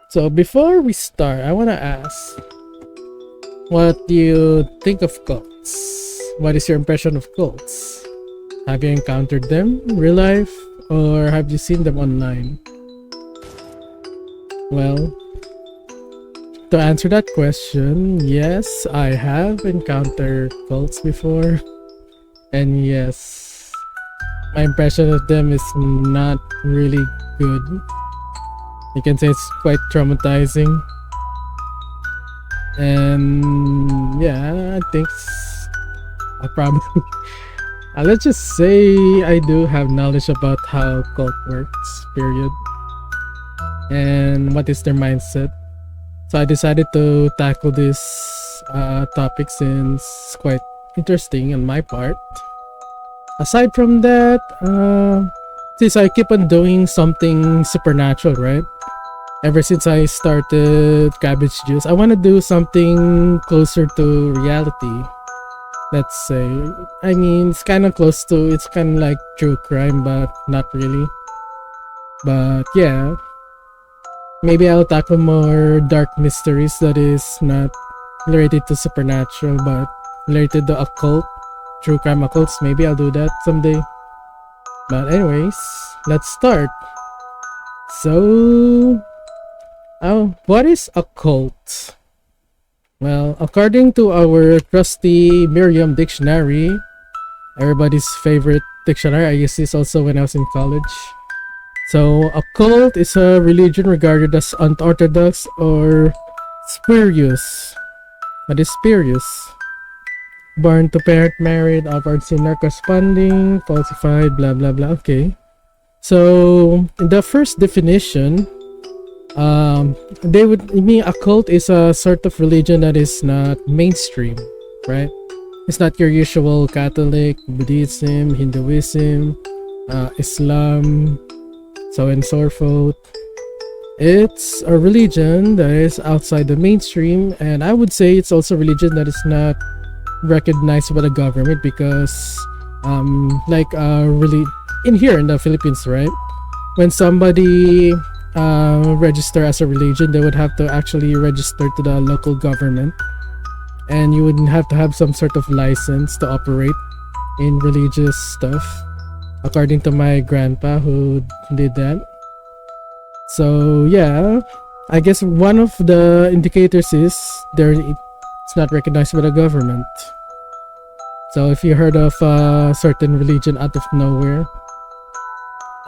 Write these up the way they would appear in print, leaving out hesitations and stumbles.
So before we start, I want to ask, what do you think of cults? What is your impression of cults? Have you encountered them in real life, or have you seen them online? Well, to answer that question, yes, I have encountered cults before. And yes, my impression of them is not really good. You can say it's quite traumatizing. And yeah, I think I probably let's just say I do have knowledge about how cult works, period, and what is their mindset. So I decided to tackle this topic since it's quite interesting on my part. Aside from that, since I keep on doing something supernatural, right? Ever since I started Cabbage Juice, I want to do something closer to reality. Let's say, I mean, it's kind of close to, it's kind of like true crime, but not really. But yeah, maybe I'll tackle more dark mysteries that is not related to supernatural, but related to occult, true crime occults. Maybe I'll do that someday. But anyways, let's start. So, what is a cult? Well, according to our trusty Miriam Dictionary, everybody's favorite dictionary, I used this also when I was in college. So, a cult is a religion regarded as unorthodox or spurious. What is spurious? Born to parent, married, upward sinner corresponding, falsified, blah blah blah. Okay. So, in the first definition, they would mean a cult is a sort of religion that is not mainstream, right? It's not your usual Catholic, Buddhism, Hinduism, Islam, so and so forth. It's a religion that is outside the mainstream, and I would say it's also a religion that is not recognized by the government because, really in here in the Philippines, right? When somebody register as a religion, they would have to actually register to the local government, and you would have to have some sort of license to operate in religious stuff, according to my grandpa who did that. So yeah, I guess one of the indicators is it's not recognized by the government. So if you heard of a certain religion out of nowhere,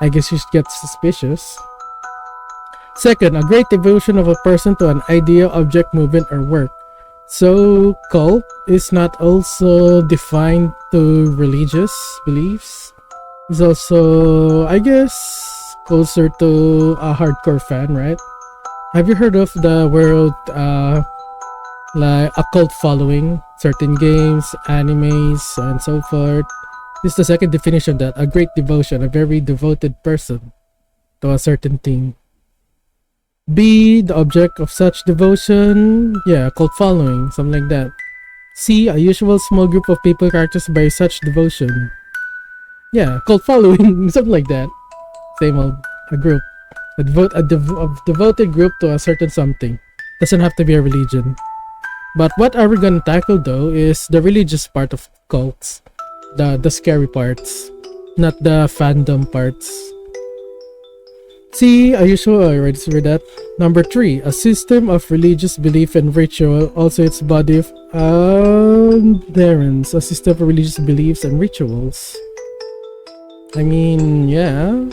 I guess you should get suspicious. Second, a great devotion of a person to an idea, object, movement, or work. So, cult is not also defined to religious beliefs. It's also, I guess, closer to a hardcore fan, right? Have you heard of the word, like a cult following? Certain games, animes, and so forth. This is the second definition of that. A great devotion, a very devoted person to a certain thing. B, the object of such devotion, yeah, cult following, something like that. C, a usual small group of people characterized by such devotion. Yeah, cult following, something like that. Same old, a group. A devoted group to a certain something. Doesn't have to be a religion. But what are we gonna tackle though is the religious part of cults. The scary parts, not the fandom parts. C, I already read that. Number 3, a system of religious belief and ritual, also its body of adherents, a system of religious beliefs and rituals. I mean, yeah,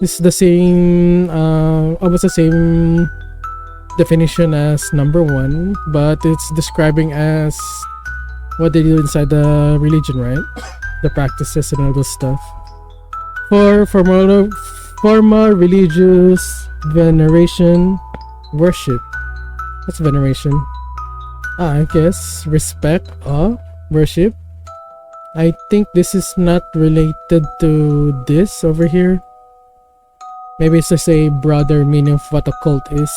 it's the same, almost the same definition as number 1, but it's describing as what they do inside the religion, right? The practices and all those stuff. For formal religious veneration, worship. What's veneration? I guess respect or worship. I think this is not related to this over here. Maybe it's just a broader meaning of what a cult is.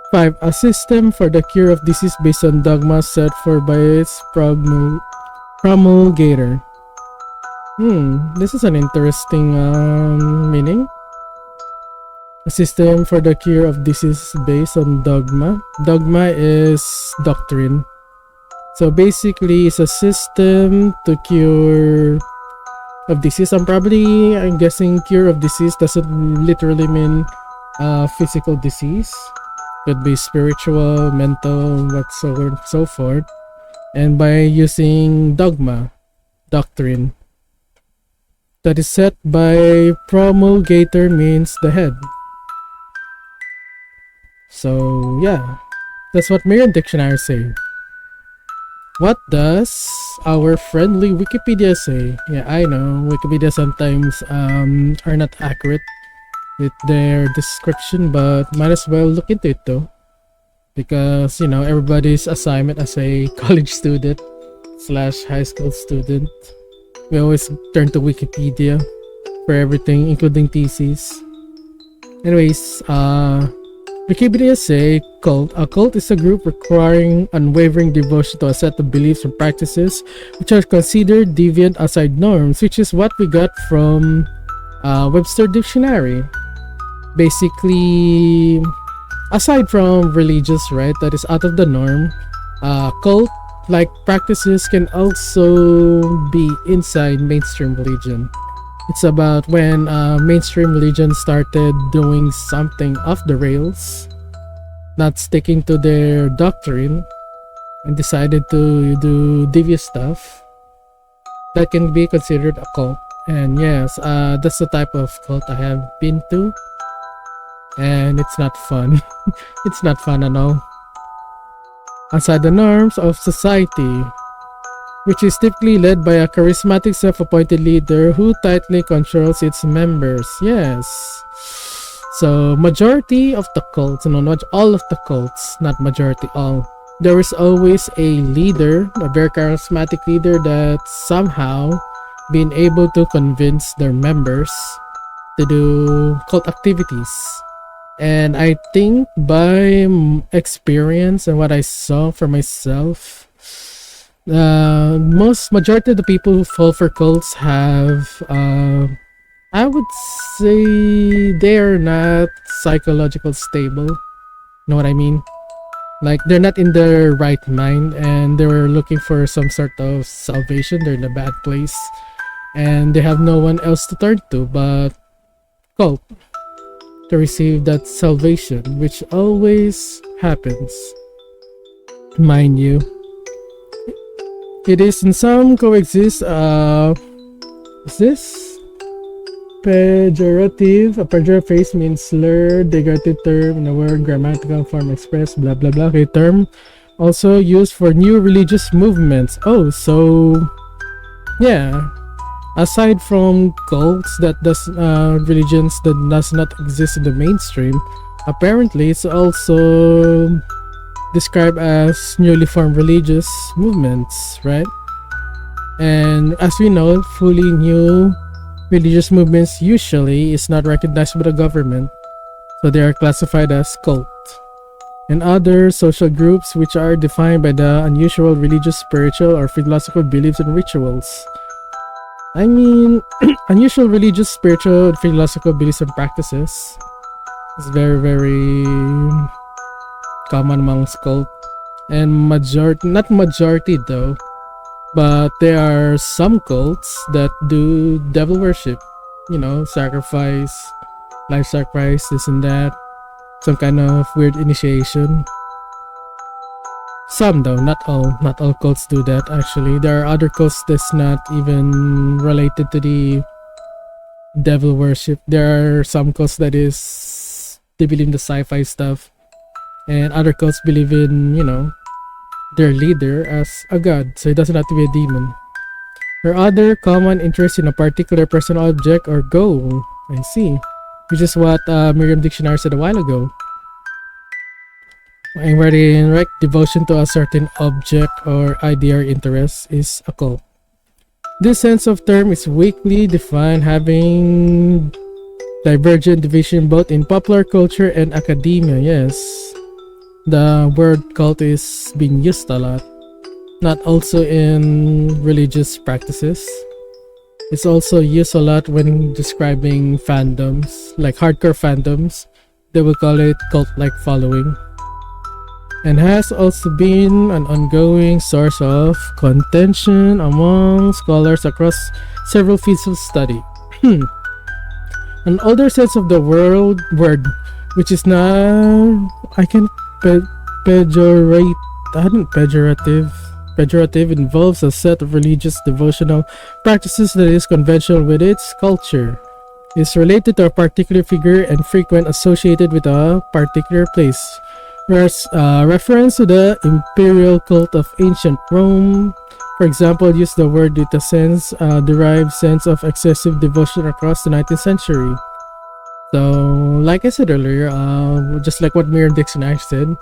5, a system for the cure of disease based on dogmas set forth by its promulgator. This is an interesting meaning. A system for the cure of disease based on dogma. Dogma is doctrine. So basically, it's a system to cure of disease. I'm guessing cure of disease doesn't literally mean physical disease. Could be spiritual, mental, whatsoever, and so forth. And by using dogma, doctrine, that is set by promulgator means the head. So yeah, that's what Miriam Dictionary say. What does our friendly Wikipedia say? Yeah, I know Wikipedia sometimes are not accurate with their description, but might as well look into it though, because everybody's assignment as a college student / high school student, we always turn to Wikipedia for everything, including theses. Anyways, Wikipedia say cult. A cult is a group requiring unwavering devotion to a set of beliefs and practices which are considered deviant outside norms, which is what we got from Webster Dictionary. Basically, aside from religious, right, that is out of the norm, cult-like practices can also be inside mainstream religion. It's about when mainstream religion started doing something off the rails, not sticking to their doctrine, and decided to do devious stuff. That can be considered a cult. And yes, that's the type of cult I have been to. And it's not fun. It's not fun at all. Outside the norms of society, which is typically led by a charismatic self-appointed leader who tightly controls its members. Yes. So majority of the cults, not all of the cults, not majority, all. There is always a leader, a very charismatic leader that somehow been able to convince their members to do cult activities. And I think by experience and what I saw for myself, majority of the people who fall for cults have I would say they're not psychological stable. Know what I mean? Like they're not in their right mind and they're looking for some sort of salvation. They're in a bad place and they have no one else to turn to but cult to receive that salvation, which always happens, mind you. It is in some coexist. Is this pejorative? A pejorative phrase means slur, derogative term in a word, grammatical form, express, blah blah blah. Okay, term also used for new religious movements. Oh, so yeah. Aside from cults that religions that does not exist in the mainstream, apparently it's also described as newly formed religious movements, right? And as we know, fully new religious movements usually is not recognized by the government, so they are classified as cult. And other social groups which are defined by the unusual religious, spiritual, or philosophical beliefs and rituals. I mean, unusual religious, spiritual, philosophical beliefs and practices is very, very common amongst cult. And not majority though, but there are some cults that do devil worship, sacrifice, life sacrifice, this and that, some kind of weird initiation. Some though, not all cults do that actually. There are other cults that's not even related to the devil worship. There are some cults that they believe in the sci-fi stuff, and other cults believe in, their leader as a god, so it doesn't have to be a demon. Or other common interest in a particular person, object, or goal. I see. Which is what Miriam Dictionary said a while ago. And wherein right devotion to a certain object or idea or interest is a cult. This sense of term is weakly defined, having divergent division both in popular culture and academia. Yes, the word cult is being used a lot, not also in religious practices. It's also used a lot when describing fandoms, like hardcore fandoms They will call it cult-like following, and has also been an ongoing source of contention among scholars across several fields of study. An older sense of the word, which is not, I can pejorate, I don't pejorative, involves a set of religious devotional practices that is conventional with its culture. Is related to a particular figure and frequent associated with a particular place. Whereas reference to the imperial cult of ancient Rome, for example, use the word with a derived sense of excessive devotion across the 19th century. So, like I said earlier, just like what Miriam Dictionary said,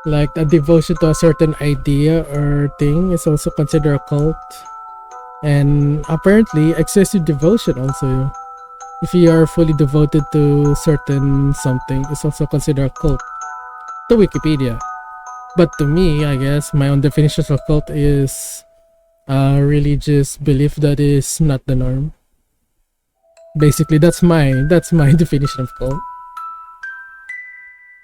like a devotion to a certain idea or thing is also considered a cult. And apparently, excessive devotion also, if you are fully devoted to certain something, is also considered a cult. To Wikipedia. But to me, I guess, my own definition of cult is a religious belief that is not the norm. Basically, that's my definition of cult.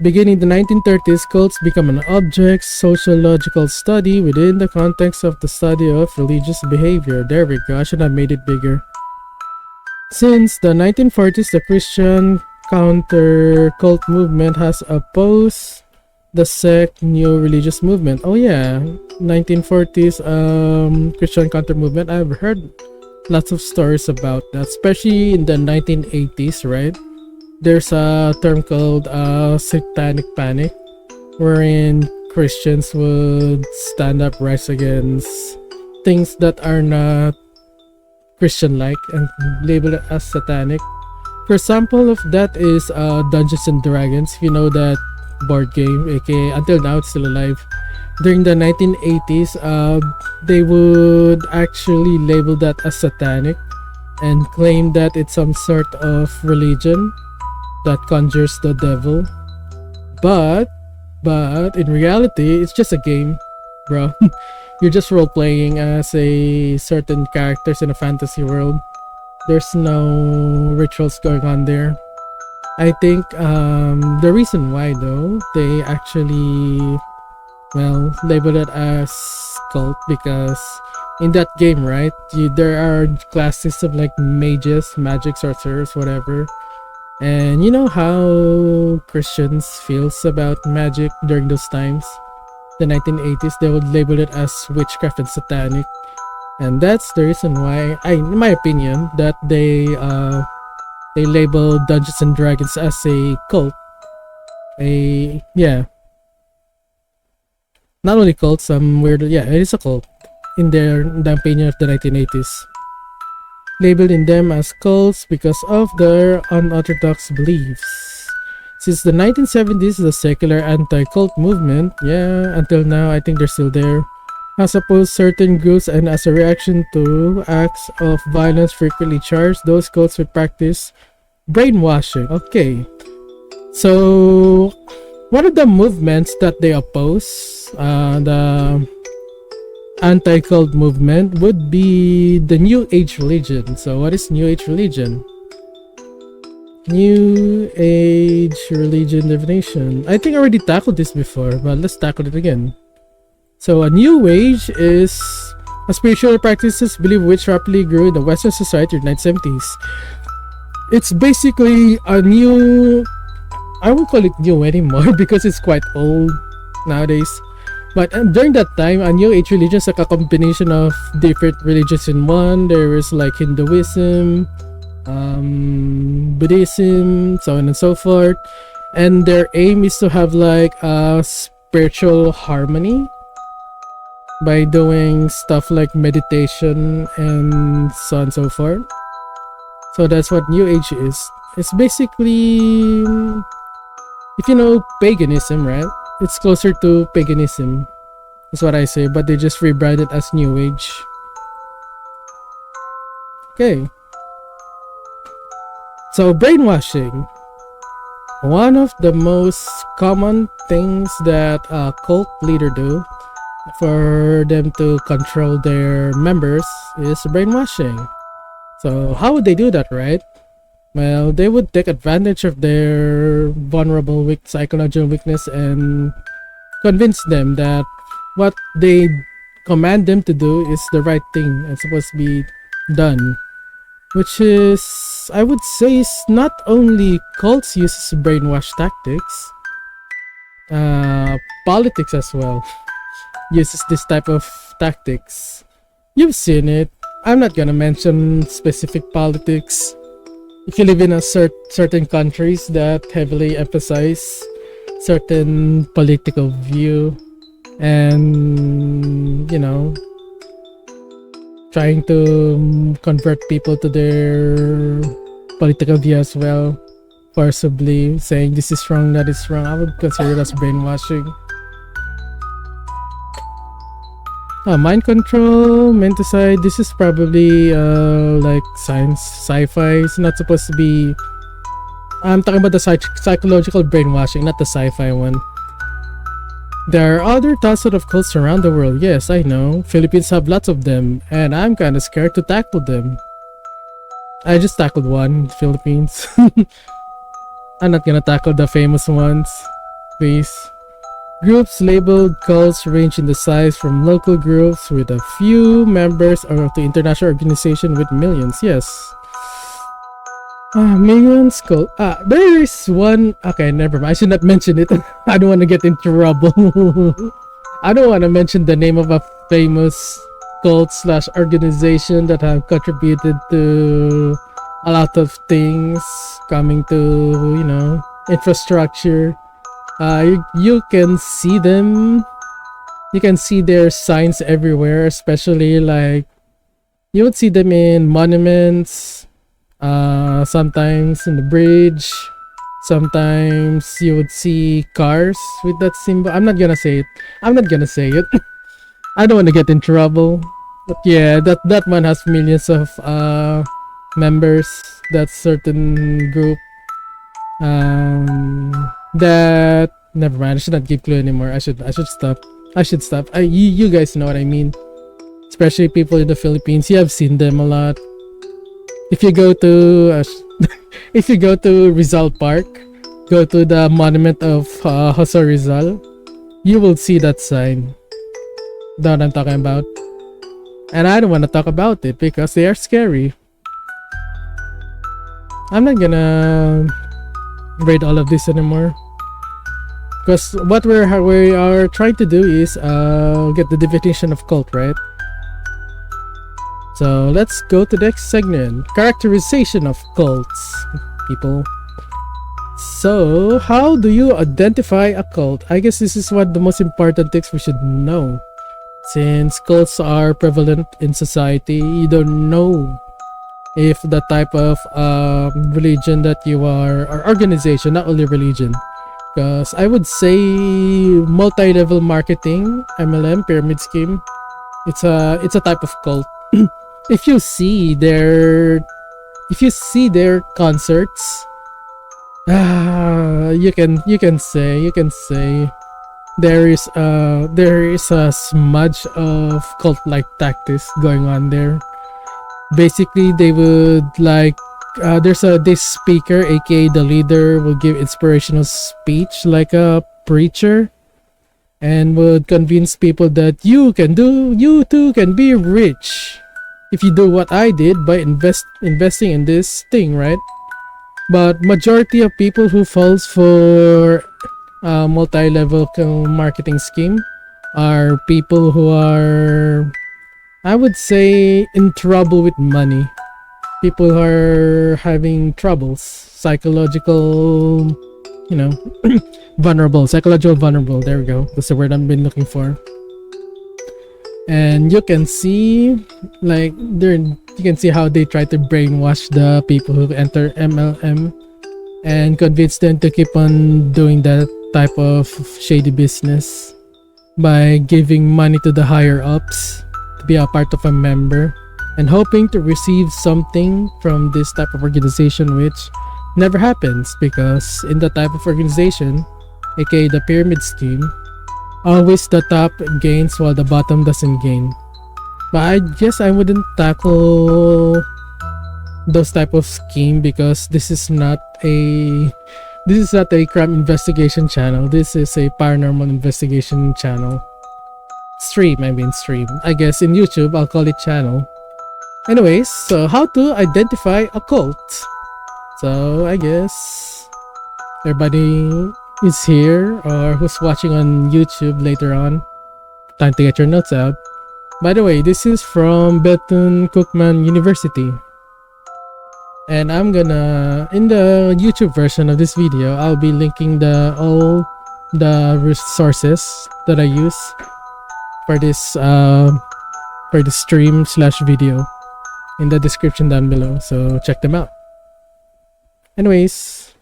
Beginning in the 1930s, cults become an object sociological study within the context of the study of religious behavior. There we go, I should have made it bigger. Since the 1940s, the Christian counter-cult movement has opposed the sect new religious movement. Oh yeah, 1940s Christian counter movement. I've heard lots of stories about that, especially in the 1980s, right? There's a term called satanic panic, wherein Christians would stand up, rise against things that are not Christian-like and label it as satanic. For example of that is Dungeons and Dragons. If you know that board game, aka until now it's still alive. During the 1980s, they would actually label that as satanic and claim that it's some sort of religion that conjures the devil. But in reality, it's just a game, bro. You're just role playing as a certain characters in a fantasy world. There's no rituals going on there. I think the reason why though they actually label it as cult, because in that game, right, there are class system like mages, magic, sorcerers, whatever. And you know how Christians feels about magic during those times, the 1980s, they would label it as witchcraft and satanic. And that's the reason why, in my opinion, that they label Dungeons and Dragons as a cult. Not only cult, some weird, it is a cult in the opinion of the 1980s. Labeling them as cults because of their unorthodox beliefs. Since the 1970s, the secular anti-cult movement, until now, I think they're still there, has opposed certain groups, and as a reaction to acts of violence frequently charged, those cults would practice brainwashing. Okay, so one of the movements that they oppose, the anti-cult movement, would be the New Age religion. So what is New Age religion? New Age religion definition. I think I already tackled this before, but let's tackle it again. So a New Age is a spiritual practices belief which rapidly grew in the Western society in the 1970s. It's basically a new, I won't call it new anymore because it's quite old nowadays. But during that time, a New Age religion is like a combination of different religions in one. There is like Hinduism, Buddhism, so on and so forth. And their aim is to have like a spiritual harmony by doing stuff like meditation and so on and so forth. So that's what New Age is. It's basically, if you know paganism, right? It's closer to paganism. That's what I say, but they just rebranded as New Age. Okay. So brainwashing. One of the most common things that a cult leader do for them to control their members is brainwashing. So how would they do that, right? Well, they would take advantage of their vulnerable psychological weakness and convince them that what they command them to do is the right thing and supposed to be done. Which is, I would say, is not only cults uses brainwash tactics, politics as well uses this type of tactics. You've seen it. I'm not gonna mention specific politics. If you live in a certain countries that heavily emphasize certain political view and, trying to convert people to their political view as well, forcibly saying this is wrong, that is wrong, I would consider it as brainwashing. Mind control, menticide, this is probably like science, sci-fi. It's not supposed to be. I'm talking about the psychological brainwashing, not the sci-fi one. There are other thousands of cults around the world. Yes, I know. Philippines have lots of them, and I'm kind of scared to tackle them. I just tackled one, Philippines. I'm not gonna tackle the famous ones, please. Groups labeled cults range in the size from local groups with a few members or to international organization with millions. Yes. Millions cult. There is one. Okay, never mind. I should not mention it. I don't want to get in trouble. I don't want to mention the name of a famous cult / organization that have contributed to a lot of things coming to, infrastructure. You can see them. You can see their signs everywhere, especially like you would see them in monuments, sometimes in the bridge, sometimes you would see cars with that symbol. I'm not gonna say it. I don't want to get in trouble. But yeah, that one has millions of members. That certain group. That never mind. I should not give clue anymore. I should stop. You guys know what I mean. Especially people in the Philippines. You have seen them a lot. If you go to Rizal Park, go to the monument of Jose Rizal, you will see that sign. That's what I'm talking about. And I don't want to talk about it because they are scary. I'm not gonna read all of this anymore. Because what we are trying to do is get the definition of cult, right? So let's go to the next segment. Characterization of cults, people. So how do you identify a cult? I guess this is one of the most important things we should know. Since cults are prevalent in society, you don't know if the type of religion that you are, or organization, not only religion. Because I would say multi-level marketing, MLM, pyramid scheme, it's a type of cult. If you see their concerts, you can say there is a smudge of cult-like tactics going on there. Basically, they would like there's this speaker, aka the leader, will give inspirational speech like a preacher, and would convince people that you too can be rich if you do what I did by investing in this thing, right? But majority of people who falls for multi-level marketing scheme are people who are, I would say, in trouble with money. People who are having troubles, psychological, psychological vulnerable. There we go. That's the word I've been looking for. And you can see, how they try to brainwash the people who enter MLM and convince them to keep on doing that type of shady business by giving money to the higher ups to be a part of a member and hoping to receive something from this type of organization, which never happens because in the type of organization, aka the pyramid scheme, always the top gains while the bottom doesn't gain. But I guess I wouldn't tackle those type of scheme, because this is not a crime investigation channel. This is a paranormal investigation channel. Stream. I guess in YouTube I'll call it channel. Anyways, so how to identify a cult. So I guess everybody is here, or who's watching on YouTube later on, time to get your notes out. By the way, this is from Bethune Cookman University. And I'm gonna, in the YouTube version of this video, I'll be linking all the resources that I use for this stream/video in the description down below, so check them out. Anyways,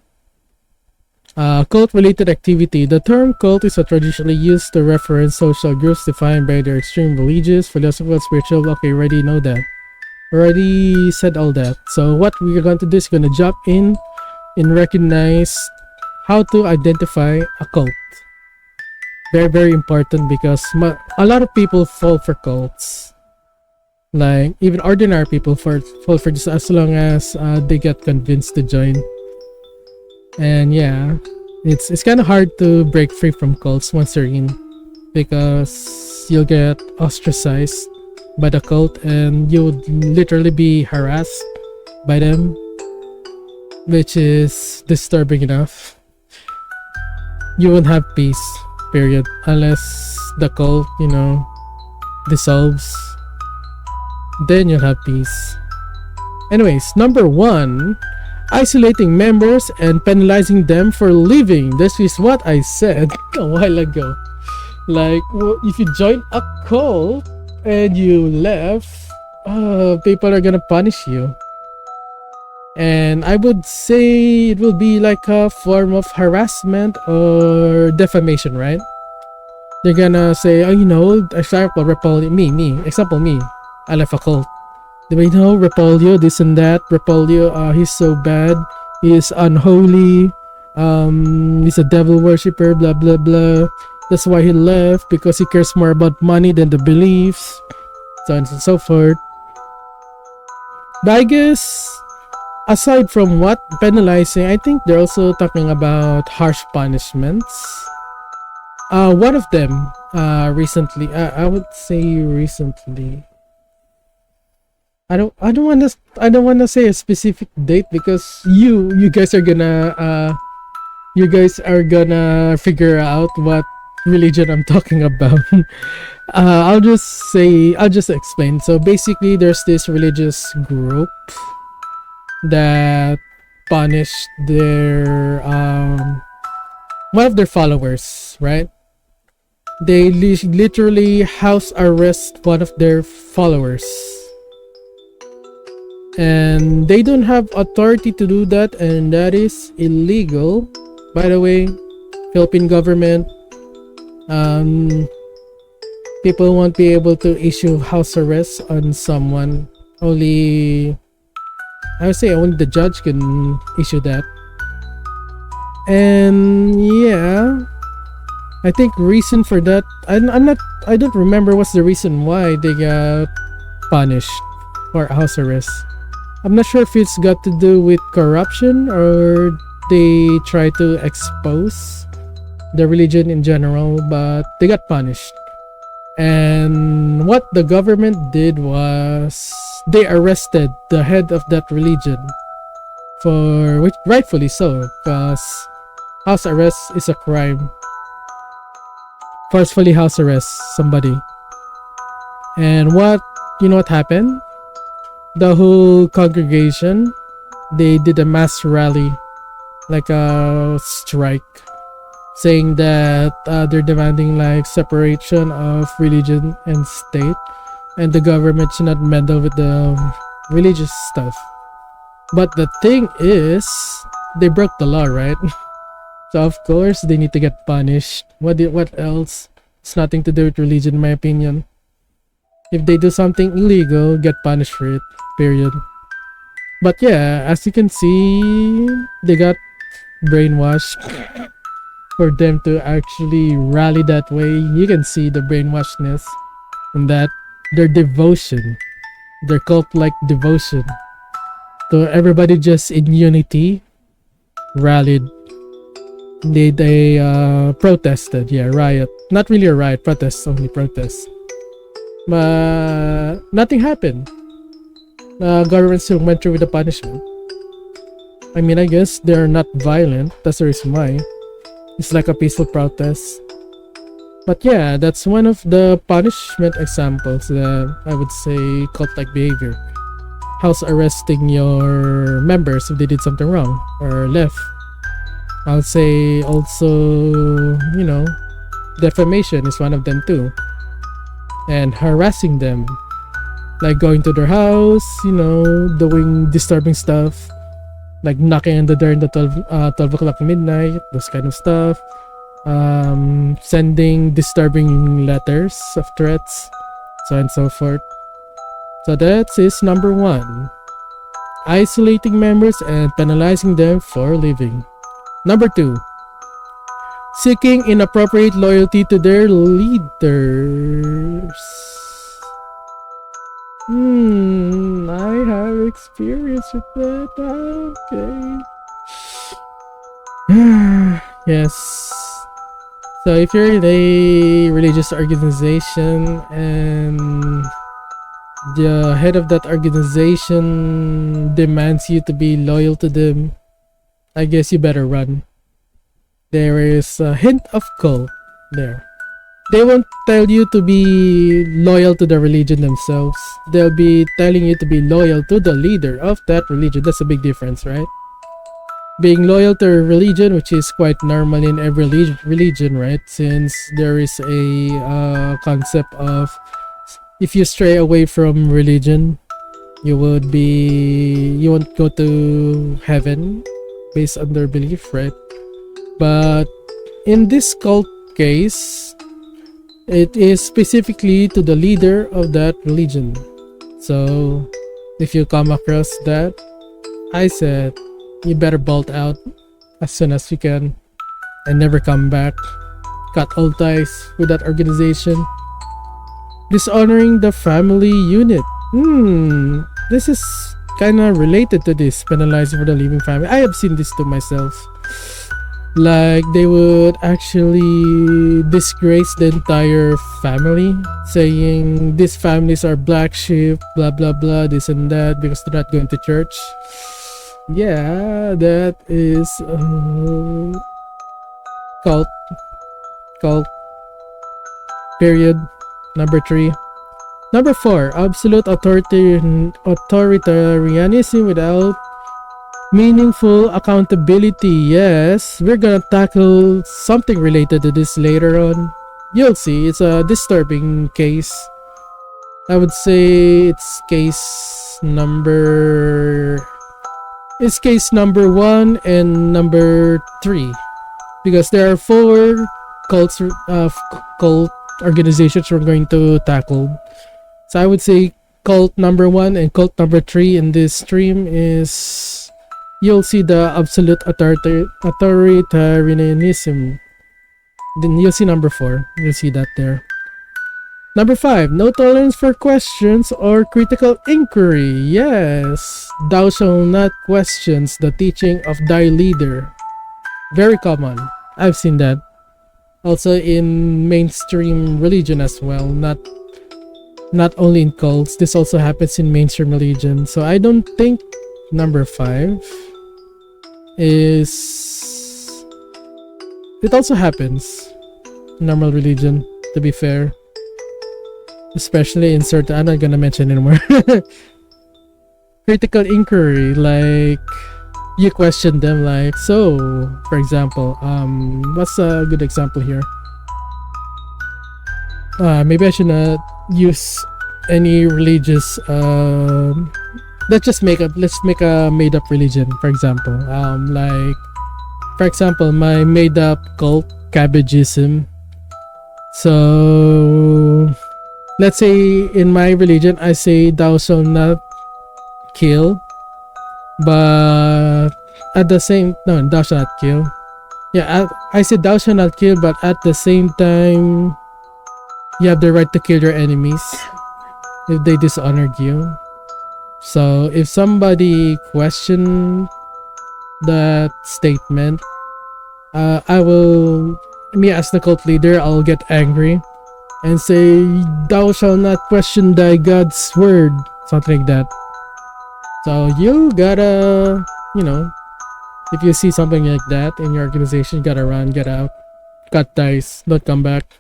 cult-related activity. The term cult is traditionally used to reference social groups defined by their extreme religious, philosophical, spiritual. Okay, already know that. Already said all that. So what we're going to do is going to jump in and recognize how to identify a cult. Very, very important, because a lot of people fall for cults. Like, even ordinary people fall for this, as long as they get convinced to join. And yeah, it's kind of hard to break free from cults once you're in, because you'll get ostracized by the cult and you would literally be harassed by them, which is disturbing enough. You won't have peace, period, unless the cult, dissolves. Then you'll have peace. Anyways, number 1, isolating members and penalizing them for leaving. This is what I said a while ago. Like, if you join a cult and you left, people are gonna punish you. And I would say it will be like a form of harassment or defamation, right? They're gonna say, example, Repolio, me, I left a cult. Repolio, this and that. Repolio, he's so bad. He's unholy. He's a devil worshipper, blah, blah, blah. That's why he left, because he cares more about money than the beliefs, so on and so forth. But I guess, aside from what penalizing, I think they're also talking about harsh punishments. One of them, recently, I would say recently. I don't want to say a specific date, because you guys are gonna figure out what religion I'm talking about. I'll just explain. So basically, there's this religious group that punished their one of their followers, right? They literally house arrest one of their followers, and they don't have authority to do that, and that is illegal, by the way. Philippine government, people won't be able to issue house arrest on someone. I would say only the judge can issue that. And yeah, I think reason for that, I don't remember what's the reason why they got punished for house arrest. I'm not sure if it's got to do with corruption, or they try to expose the religion in general, but they got punished. And what the government did was they arrested the head of that religion, for which rightfully so, because house arrest is a crime. Forcefully house arrest somebody. And what happened? The whole congregation, they did a mass rally, like a strike, saying that they're demanding like separation of religion and state, and the government should not meddle with the religious stuff. But the thing is, they broke the law, right? So of course they need to get punished. What else? It's nothing to do with religion, in my opinion. If they do something illegal, get punished for it, period. But yeah, as you can see, they got brainwashed for them to actually rally that way. You can see the brainwashedness and that their devotion, their cult-like devotion. So everybody just in unity rallied. They protested. Yeah, riot. Not really a riot. Protest. Only protest. But nothing happened. Government still went through with the punishment. I mean, I guess they're not violent. That's the reason why. It's like a peaceful protest. But yeah, that's one of the punishment examples that I would say cult-like behavior. House arresting your members if they did something wrong or left. I would say also, defamation is one of them too. And harassing them. Like going to their house, doing disturbing stuff. Like knocking on the door in the 12 o'clock midnight, those kind of stuff. Sending disturbing letters of threats, so on and so forth. So that is number 1. Isolating members and penalizing them for leaving. Number 2. Seeking inappropriate loyalty to their leaders. I have experience with that. Okay. Yes. So if you're in a religious organization and the head of that organization demands you to be loyal to them, I guess you better run. There is a hint of cult there. They won't tell you to be loyal to the religion themselves. They'll be telling you to be loyal to the leader of that religion. That's a big difference, right? Being loyal to a religion, which is quite normal in every religion, right? Since there is a concept of if you stray away from religion, you won't go to heaven based on their belief, right? But in this cult case, it is specifically to the leader of that religion. So if you come across that, I said you better bolt out as soon as you can and never come back. Cut all ties with that organization. Dishonoring the family unit. This is kind of related to this, penalizing for the leaving family. I have seen this to myself. Like they would actually disgrace the entire family, saying these families are black sheep, blah blah blah, this and that, because they're not going to church. Yeah, that is cult period. Number 3. Number 4, absolute authoritarianism without meaningful accountability. Yes, we're gonna tackle something related to this later on. You'll see, it's a disturbing case. I would say it's case number 1 and number 3, because there are 4 cult organizations we're going to tackle. So I would say cult number 1 and cult number 3 in this stream is, you'll see the absolute authoritarianism. Then you'll see number 4. You'll see that there. Number 5, no tolerance for questions or critical inquiry. Yes, thou shalt not question the teaching of thy leader. Very common. I've seen that. Also in mainstream religion as well. Not only in cults. This also happens in mainstream religion. So I don't think number 5 is... It also happens in normal religion, to be fair. Especially in certain... I'm not gonna mention anymore. Critical inquiry, like... You question them, like, so, for example, what's a good example here? Maybe I should not use any religious, let's make a made up religion, for example. Like, for example, my made up cult, Cabbageism. So, let's say in my religion, I say thou shalt not kill. But at the same thou shalt not kill. Yeah, I said thou shalt not kill, but at the same time, you have the right to kill your enemies if they dishonored you. So if somebody question that statement, I will, me as the cult leader, I'll get angry and say, "Thou shalt not question thy God's word," something like that. So you gotta, if you see something like that in your organization, you gotta run, get out, cut ties, don't come back.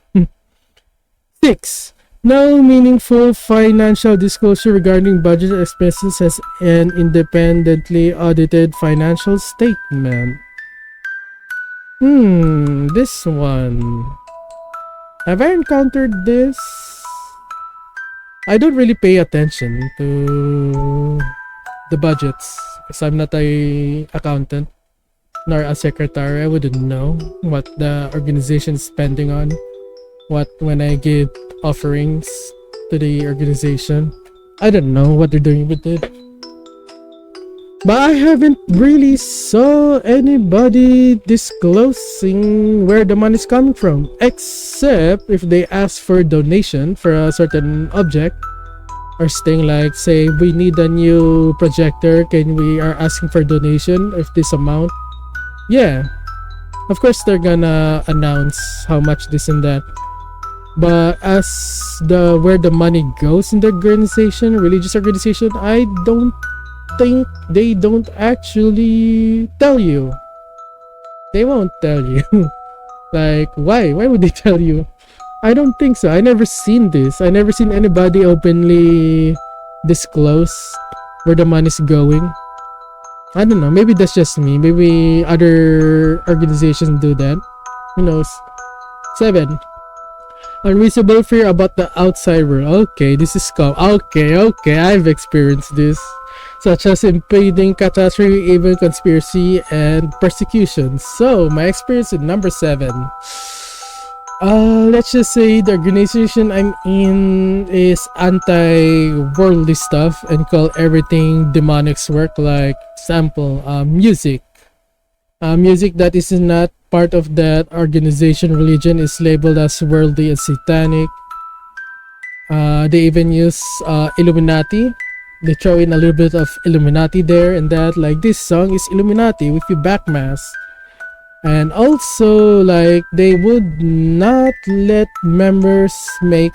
6. No meaningful financial disclosure regarding budget expenses as an independently audited financial statement. This one. Have I encountered this? I don't really pay attention to the budgets because I'm not a accountant nor a secretary. I wouldn't know what the organization is spending on. What when I give offerings to the organization, I don't know what they're doing with it. But I haven't really saw anybody disclosing where the money's coming from, except if they ask for donation for a certain object or thing, like say we need a new projector, can we are asking for donation of this amount. Yeah, of course they're gonna announce how much this and that. But as the where the money goes in the organization, religious organization, I don't think they don't actually tell you. They won't tell you. Like, why? Why would they tell you? I don't think so. I never seen this. I never seen anybody openly disclose where the money's going. I don't know. Maybe that's just me. Maybe other organizations do that. Who knows? 7. Unreasonable fear about the outside world. Okay, this is okay, I've experienced this. Such as impending catastrophe, even conspiracy, and persecution. So, my experience in number 7. Let's just say the organization I'm in is anti-worldly stuff and call everything demonics work, like example, music. Music that is not part of that organization religion is labeled as worldly and satanic. They even use Illuminati. They throw in a little bit of Illuminati there and that, like this song is Illuminati with your back mass. And also, like, they would not let members make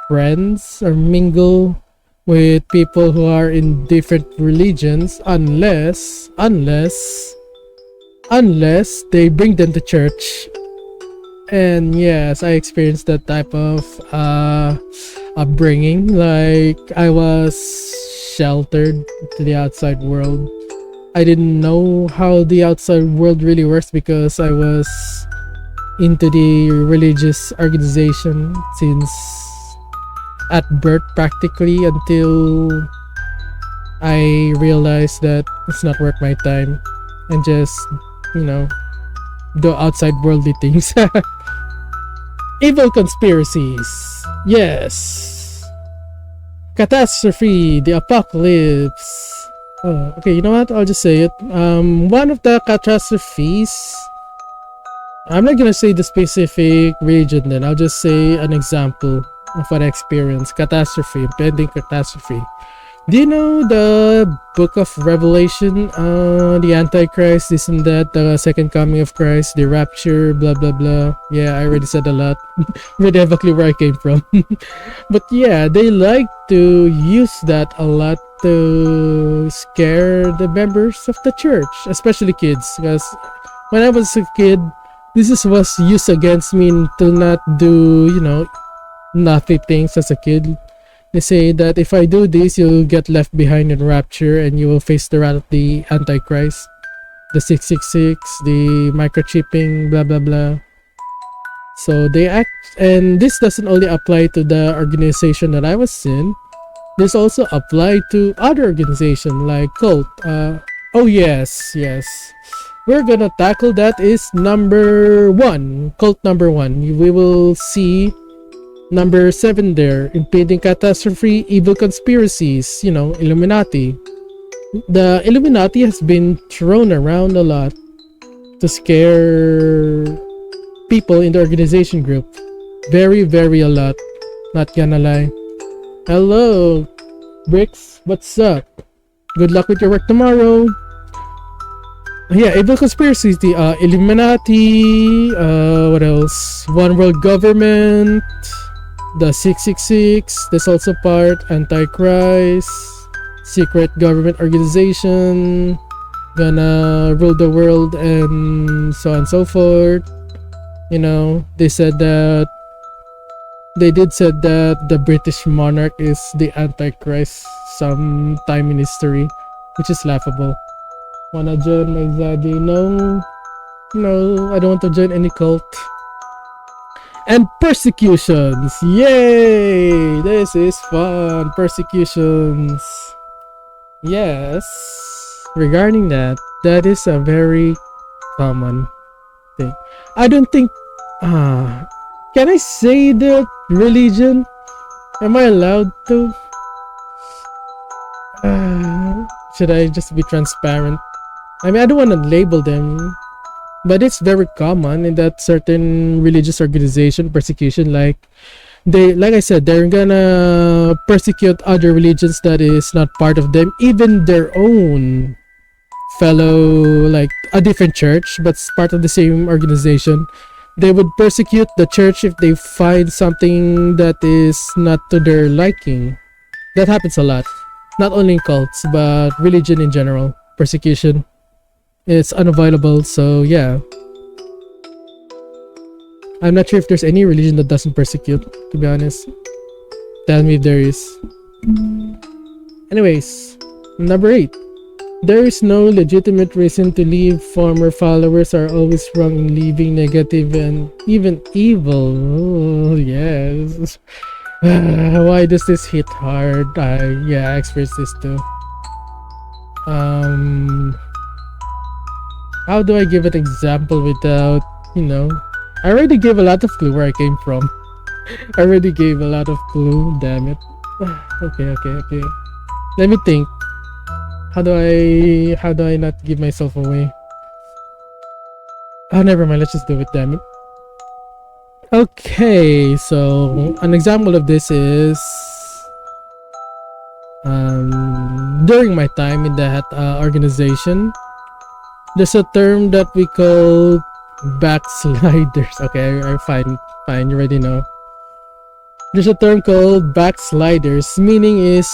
friends or mingle with people who are in different religions unless they bring them to church. And yes, I experienced that type of upbringing. Like, I was sheltered to the outside world. I didn't know how the outside world really works because I was into the religious organization since at birth, practically, until I realized that it's not worth my time and just, do outside worldly things. Evil conspiracies. Yes. Catastrophe, the apocalypse. Oh, okay, you know what? I'll just say it. One of the catastrophes, I'm not gonna say the specific region then. I'll just say an example of what I experienced. Catastrophe, impending catastrophe. Do you know the book of Revelation? The Antichrist, this and that, the second coming of Christ, the rapture, blah blah blah. Yeah, I already said a lot. Already have a clue where I came from. But yeah, they like to use that a lot to scare the members of the church, especially kids. Because when I was a kid, this was used against me to not do, naughty things as a kid. They say that if I do this, you'll get left behind in rapture and you will face the wrath of the Antichrist, the 666, the microchipping, blah blah blah. So they act, and this doesn't only apply to the organization that I was in. This also applied to other organizations like cult. Oh yes, we're gonna tackle that. Is number 1, cult number 1. We will see number 7 there, impending catastrophe, evil conspiracies, Illuminati. The Illuminati has been thrown around a lot to scare people in the organization group. Very, very a lot. Not gonna lie. Hello, Bricks, what's up? Good luck with your work tomorrow. Yeah, evil conspiracies, the Illuminati, what else? One world government, the 666, that's also part, Antichrist, secret government organization, gonna rule the world, and so on and so forth. You know, they did said that the British monarch is the Antichrist sometime in history, which is laughable. Wanna join my zaddy? No, I don't want to join any cult. And persecutions, yay! This is fun. Persecutions, yes. Regarding that is a very common thing. I don't think. Can I say that religion? Am I allowed to? Should I just be transparent? I mean, I don't want to label them, but it's very common in that certain religious organization persecution. Like I said, they're gonna persecute other religions that is not part of them, even their own fellow, like a different church, but it's part of the same organization. They would persecute the church if they find something that is not to their liking. That happens a lot, not only in cults, but religion in general. Persecution. It's unavoidable, so yeah. I'm not sure if there's any religion that doesn't persecute, to be honest. Tell me if there is. Anyways, number 8. There is no legitimate reason to leave. Former followers are always wrong in leaving, negative and even evil. Oh, yes. Why does this hit hard? I experienced this too. How do I give an example without, I already gave a lot of clue where I came from. I already gave a lot of clue, damn it. Okay. Let me think. How do I not give myself away? Oh, never mind, let's just do it, damn it. Okay, so an example of this is during my time in that organization, there's a term that we call backsliders. Okay, fine, you already know. There's a term called backsliders, meaning is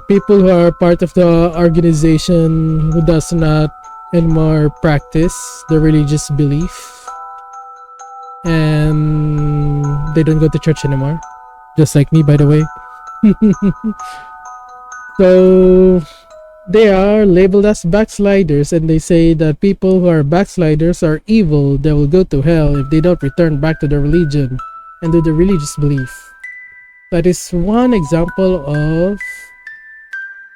people who are part of the organization who does not anymore practice the religious belief, and they don't go to church anymore, just like me, by the way. So they are labeled as backsliders, and they say that people who are backsliders are evil. They will go to hell if they don't return back to the religion and do the religious belief. That is one example of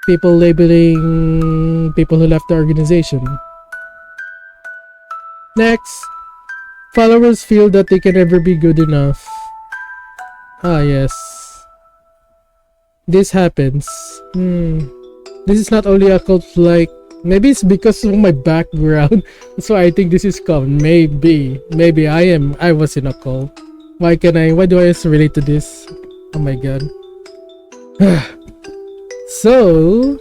people labeling people who left the organization. Next, followers feel that they can never be good enough. Ah, yes. This happens. This is not only a cult, like, maybe it's because of my background. So I think this is common. Maybe I was in a cult. Why do I relate to this? Oh my god. So,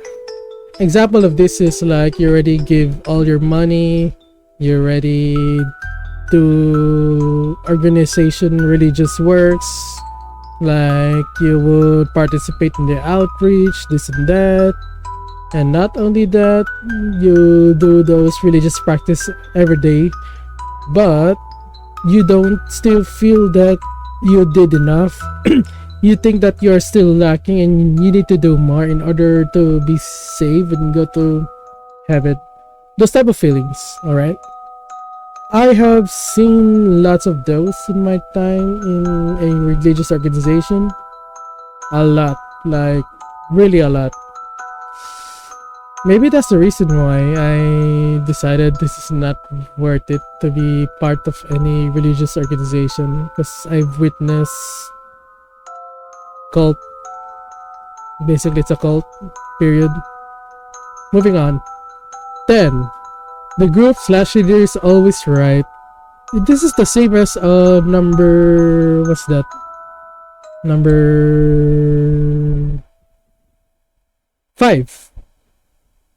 example of this is like you already give all your money, you're ready to organization religious works, like you would participate in the outreach, this and that, and not only that, you do those religious practice every day, but you don't still feel that you did enough. You think that you're still lacking and you need to do more in order to be saved and go to heaven. Those type of feelings, alright? I have seen lots of those in my time in a religious organization. A lot, like really a lot. Maybe that's the reason why I decided this is not worth it to be part of any religious organization, because I've witnessed cult. Basically, it's a cult, period. Moving on. 10. The group/leader is always right. This is the same as number... What's that? Number 5.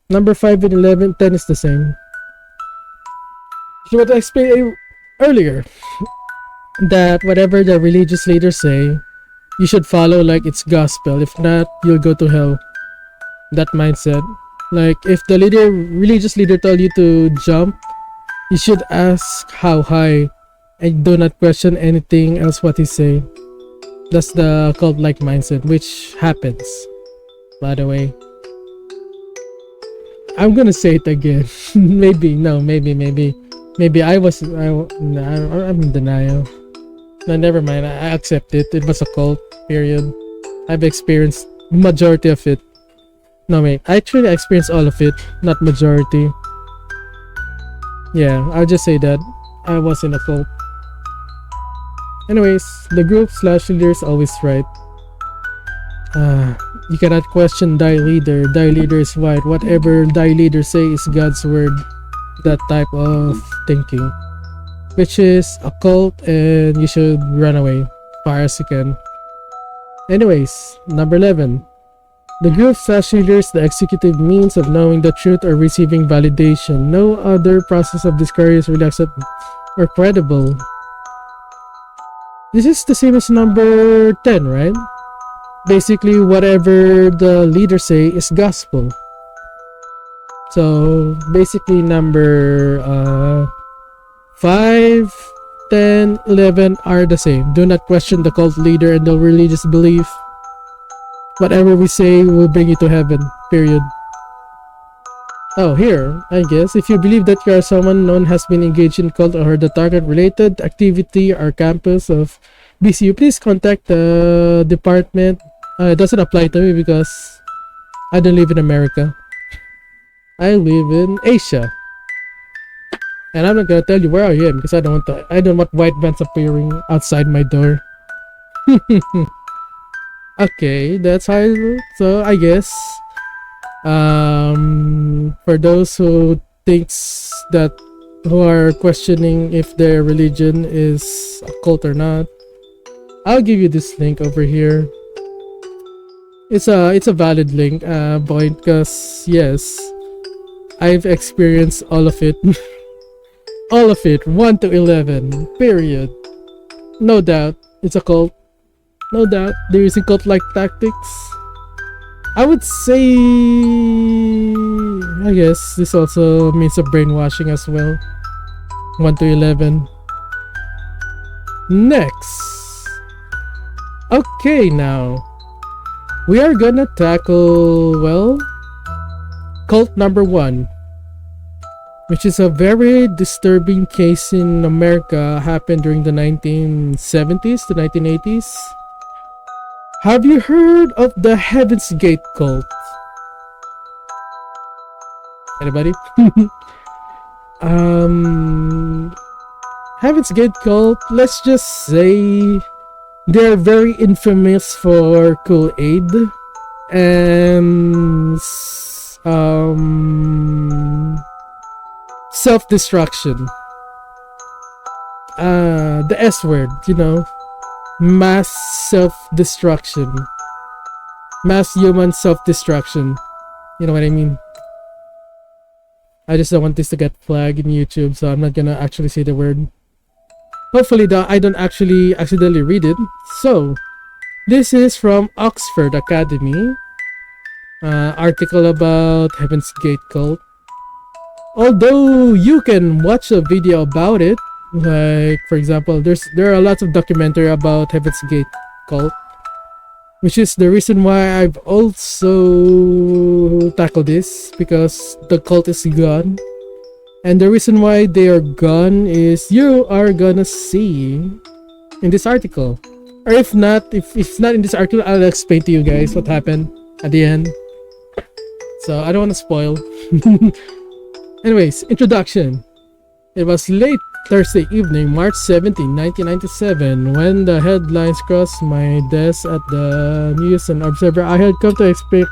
Number 5 and 11, 10 is the same. So what I explained earlier, that whatever the religious leaders say, you should follow like it's gospel. If not, you'll go to hell. That mindset. Like if the religious leader tell you to jump, you should ask how high, and do not question anything else what he say. That's the cult-like mindset, which happens, by the way. I'm gonna say it again. Maybe I'm in denial. No, never mind. I accept it. It was a cult. Period. I've experienced majority of it. No wait, I actually experienced all of it, not majority. Yeah, I'll just say that I was in a cult. Anyways, the group/leader is always right. You cannot question thy leader. Thy leader is right. Whatever thy leader say is God's word. That type of thinking, which is a cult, and you should run away far as you can. Anyways, number 11. The group/leader is the executive means of knowing the truth or receiving validation. No other process of discovery is really acceptable or credible. This is the same as number 10, right? Basically, whatever the leader say is gospel. So basically, number 5, 10, 11 are the same. Do not question the cult leader and the religious belief. Whatever we say will bring you to heaven. Period. Oh, here, I guess. If you believe that you are someone known has been engaged in cult or the target related activity or campus of BCU, please contact the department. It doesn't apply to me because I don't live in America. I live in Asia. And I'm not gonna tell you where I am because I don't want white vans appearing outside my door. Okay, that's how. So I guess for those who are questioning if their religion is a cult or not, I'll give you this link over here. It's a valid link point, because yes, I've experienced all of it. All of it, 1 to 11, period. No doubt it's a cult. No doubt they're using cult-like tactics. I would say, I guess this also means a brainwashing as well. 1 to 11. Next. Okay, now we are gonna tackle, well, cult number 1, which is a very disturbing case in America. Happened during the 1970s to 1980s. Have you heard of the Heaven's Gate cult? Anybody? Heaven's Gate cult, let's just say they're very infamous for Kool-Aid and self-destruction. The S word, mass self-destruction, mass human self-destruction. You know what I mean? I just don't want this to get flagged in YouTube, so I'm not gonna actually say the word. Hopefully I don't actually accidentally read it. So this is from Oxford Academy, article about Heaven's Gate cult. Although you can watch a video about it, like for example, there are lots of documentary about Heaven's Gate cult, which is the reason why I've also tackled this, because the cult is gone, and the reason why they are gone is you are gonna see in this article, or if it's not in this article, I'll explain to you guys what happened at the end, so I don't want to spoil. Anyways, introduction. It was late Thursday evening, March 17, 1997, when the headlines crossed my desk at the News and Observer. I had come to expect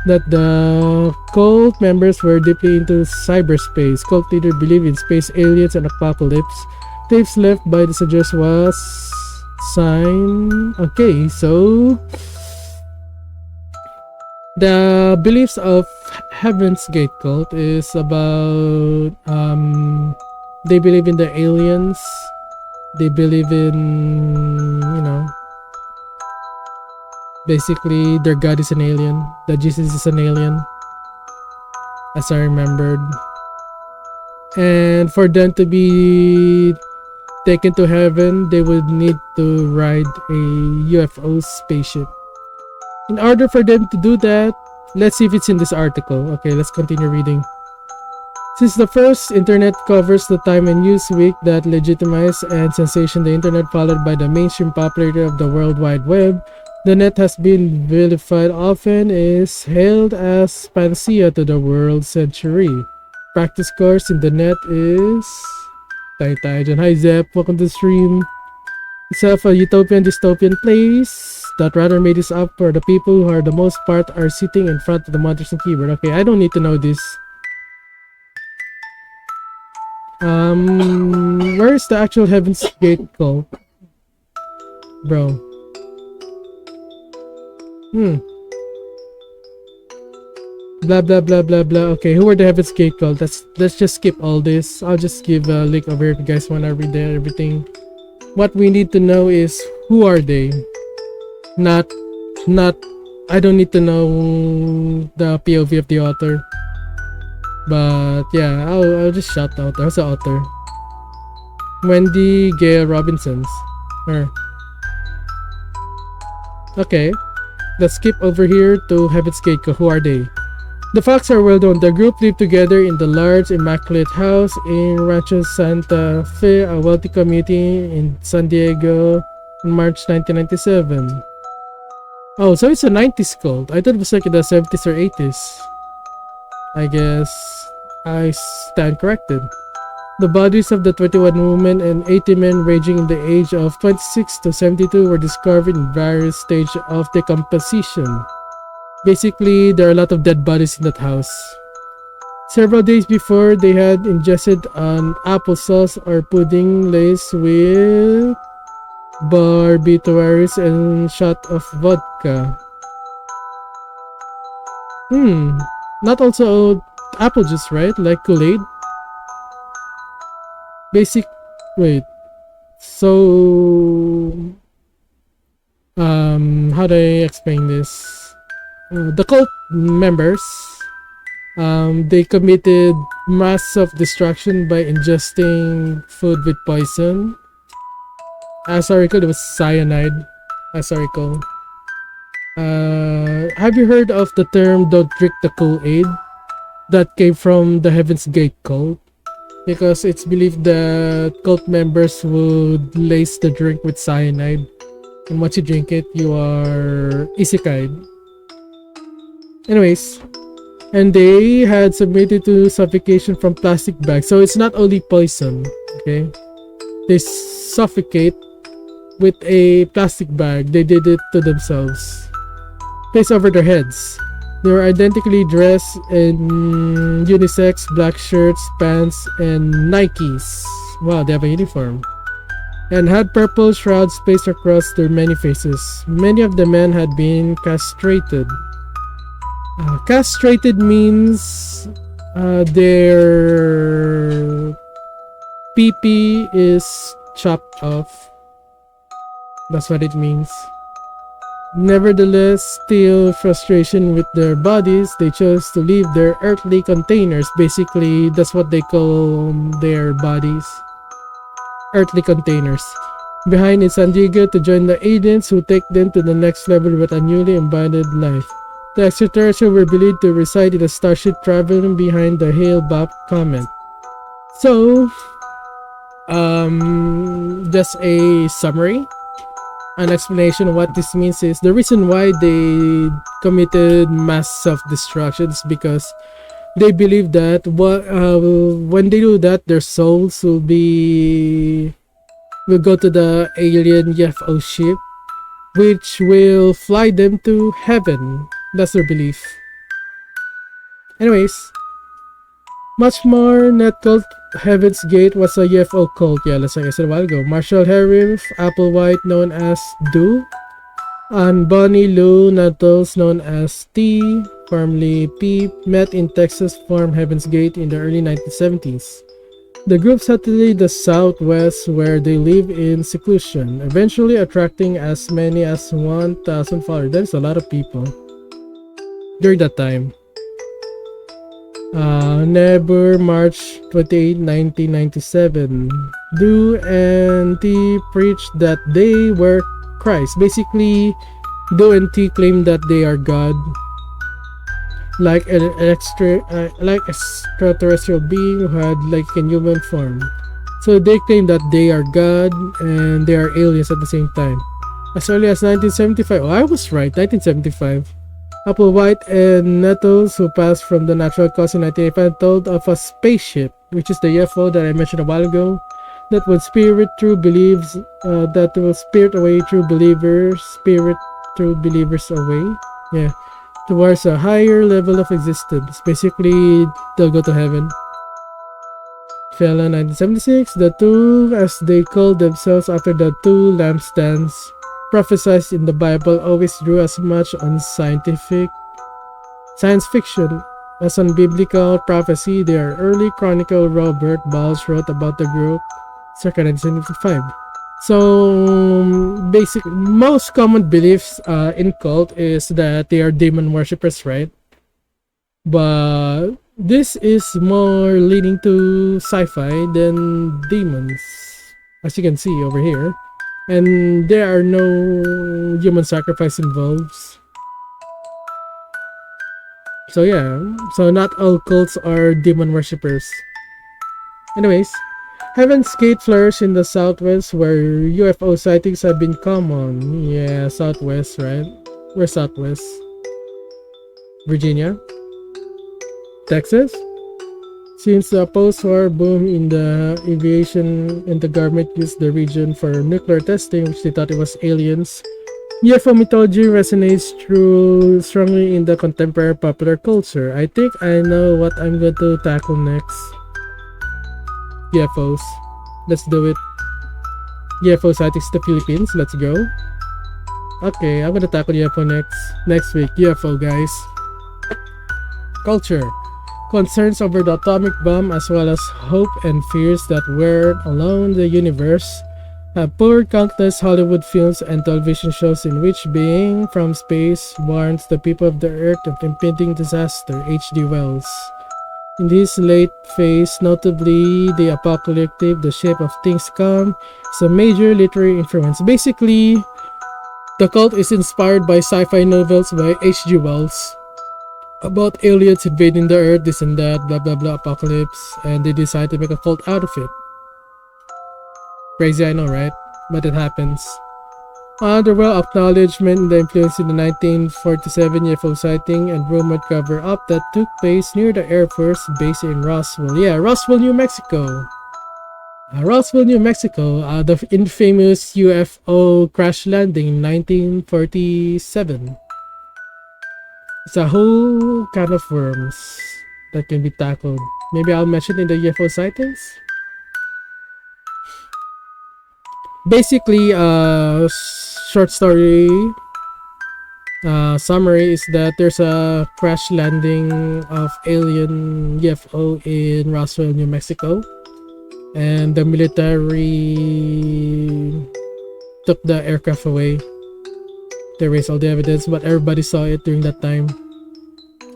that the cult members were deeply into cyberspace. Cult leader believed in space aliens and apocalypse. Tapes left by the suggest was sign. Okay, so The beliefs of Heaven's Gate cult is about they believe in the aliens. They believe in, basically their god is an alien. That Jesus is an alien, as I remembered. And for them to be taken to heaven, they would need to ride a UFO spaceship. In order for them to do that, let's see if it's in this article. Okay, let's continue reading. Since the first internet covers the time and Newsweek that legitimized and sensation the internet, followed by the mainstream popularity of the World Wide Web, the net has been vilified, often is hailed as panacea to the world century. Practice course in the net is Tayo. Hi Zep, welcome to the stream. Itself a utopian dystopian place that rather made this up for the people who are the most part are sitting in front of the monitors and keyboard. Okay, I don't need to know this. Where's the actual Heaven's Gate cult? Bro. Blah blah blah blah blah. Okay, who are the Heaven's Gate cult? Let's just skip all this. I'll just give a link over here if you guys wanna read everything. What we need to know is who are they? Not I don't need to know the POV of the author. But yeah, I'll just shout out. There's the author. Wendy Gale Robinson's. Her. Okay. Let's skip over here to Heaven's Gate. Who are they? The facts are well known. The group lived together in the large, immaculate house in Rancho Santa Fe, a wealthy community in San Diego, in March 1997. Oh, so it's a 90s cult. I thought it was like in the 70s or 80s. I guess I stand corrected. The bodies of the 21 women and 80 men ranging in the age of 26 to 72 were discovered in various stages of decomposition. Basically, there are a lot of dead bodies in that house. Several days before, they had ingested an applesauce or pudding laced with barbiturates and shot of vodka. Not also apple juice, right? Like Kool-Aid? Wait. So... how do I explain this? The cult members, they committed mass self-destruction by ingesting food with poison. As I recall, it was cyanide. As I recall. Have you heard of the term "don't drink the Kool-Aid"? That came from the Heaven's Gate cult, because it's believed that cult members would lace the drink with cyanide, and once you drink it, you are isekai'd. Anyways, and they had submitted to suffocation from plastic bags, so it's not only poison. Okay, they suffocate with a plastic bag. They did it to themselves, placed over their heads. They were identically dressed in unisex black shirts, pants, and Nikes. Wow, they have a uniform. And had purple shrouds placed across their many faces. Many of the men had been castrated. Castrated means their pee-pee is chopped off. That's what it means. Nevertheless, still frustration with their bodies, they chose to leave their earthly containers. Basically, that's what they call their bodies. Earthly containers. Behind in San Diego to join the aliens who take them to the next level with a newly embodied life. The extraterrestrials were believed to reside in a starship traveling behind the Hale-Bopp comet. So, just a summary. An explanation of what this means is the reason why they committed mass self-destruction is because they believe that when they do that, their souls will go to the alien UFO ship, which will fly them to heaven. That's their belief. Anyways, much more. Net cult Heaven's Gate was a UFO cult. Yeah, like I said a while ago. Marshall Harris Applewhite, known as Do, and Bonnie Lou Nettles, known as T, formerly P, met in Texas farm Heaven's Gate in the early 1970s. The group settled the Southwest where they live in seclusion, eventually attracting as many as 1,000 followers. That's a lot of people during that time. Never March 28, 1997. Do and T preached that they were Christ. Basically, Do and T claim that they are God, like an extraterrestrial being who had like a human form. So they claim that they are God and they are aliens at the same time. As early as 1975, I was right, 1975. Applewhite and Nettles, who passed from the natural cause in 1985, told of a spaceship, which is the UFO that I mentioned a while ago, that would spirit true believers away. Yeah, towards a higher level of existence. Basically, they'll go to heaven. Fell in 1976, the two, as they called themselves after the two lampstands prophesied in the Bible, always drew as much on science fiction as on biblical prophecy. Their early chronicle Robert Balls wrote about the group circa 1975. So most common beliefs in cult is that they are demon worshippers, right? But this is more leaning to sci-fi than demons, as you can see over here. And there are no human sacrifice involved. So yeah, so not all cults are demon worshippers. Anyways, Heaven's Gate flourished in the Southwest where UFO sightings have been common. Yeah, Southwest, right? We're Southwest. Virginia? Texas? Since the post-war boom in the aviation and the government used the region for nuclear testing, which they thought it was aliens, UFO mythology resonates strongly in the contemporary popular culture. I think I know what I'm going to tackle next. UFOs. Let's do it. UFO sightings in the Philippines. Let's go. Okay, I'm going to tackle UFO next week. UFO, guys. Culture. Concerns over the atomic bomb, as well as hope and fears that weren't alone the universe, have poured countless Hollywood films and television shows in which being from space warns the people of the earth of impending disaster. H.G. Wells. In this late phase, notably the apocalyptic The Shape of Things Come is a major literary influence. Basically, the cult is inspired by sci-fi novels by H.G. Wells about aliens invading the earth, this and that, blah blah blah, apocalypse, and they decide to make a cult out of it. Crazy, I know, right? But it happens. Underworld acknowledgement in the influence in the 1947 UFO sighting and rumored cover-up that took place near the Air Force Base in Roswell. Yeah, Roswell, New Mexico. The infamous UFO crash landing in 1947. It's a whole can of worms that can be tackled. Maybe I'll mention in the UFO sightings. Basically, short story summary is that there's a crash landing of alien UFO in Roswell, New Mexico, and the military took the aircraft away. They erased all the evidence, but everybody saw it during that time.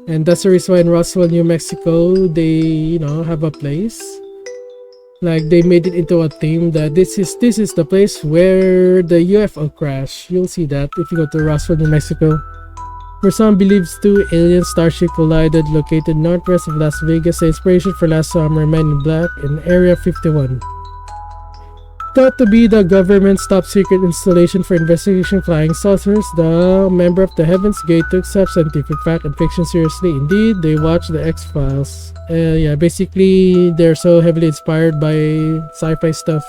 And that's the reason why in Roswell, New Mexico, they, have a place. Like, they made it into a theme that this is the place where the UFO crash. You'll see that if you go to Roswell, New Mexico. Where some believes two alien starship collided located northwest of Las Vegas. The inspiration for last summer, Men in Black in Area 51. Thought to be the government's top secret installation for investigation flying saucers, the member of the Heaven's Gate took such scientific fact and fiction seriously. Indeed, they watched the X-Files. Basically, they're so heavily inspired by sci-fi stuff.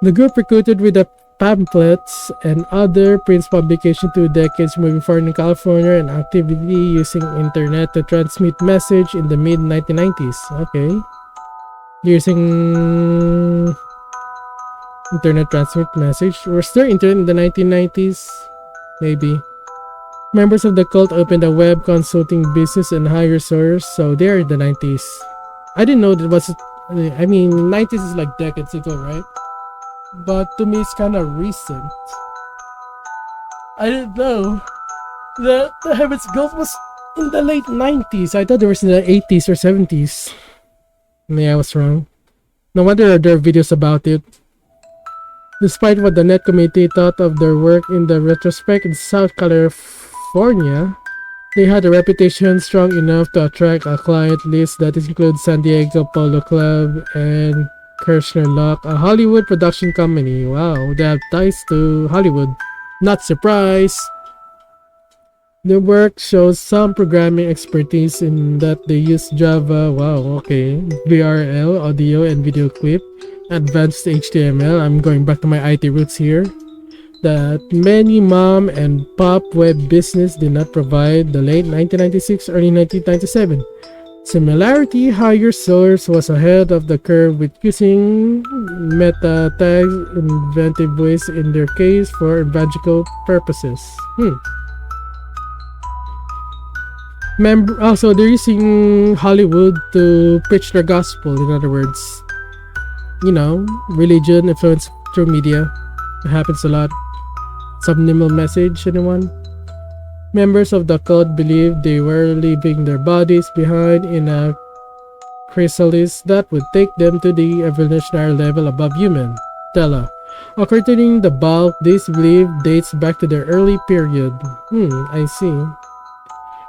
The group recruited with the pamphlets and other print publication 2 decades, moving forward in California and actively using internet to transmit message in the mid-1990s. Okay. Using internet transmit message. Was there internet in the 1990s? maybe. Members of the cult opened a web consulting business and hire source, so they're in the 90s. I didn't know that was. I mean, 90s is like decades ago, right? But to me, it's kind of recent. I didn't know that the Heaven's Ghost was in the late 90s. I thought it was in the 80s or 70s. Yeah, I was wrong. No wonder there are videos about it. Despite what the net committee thought of their work in the retrospect in South California, they had a reputation strong enough to attract a client list that includes San Diego Polo Club and Kirshner Lock, a Hollywood production company. Wow, they have ties to Hollywood. Not surprised. The work shows some programming expertise in that they use Java, wow, okay, VRL, audio and video clip, advanced HTML, I'm going back to my IT roots here, that many mom and pop web business did not provide the late 1996, early 1997. Similarity, Higher Source was ahead of the curve with using meta tags, inventive ways in their case for evangelical purposes. So they're using Hollywood to preach their gospel, in other words. You know, religion influence through media. It happens a lot. Subliminal message, anyone? Members of the cult believed they were leaving their bodies behind in a chrysalis that would take them to the evolutionary level above human, Tela. According to the bulk, this belief dates back to the early period. I see.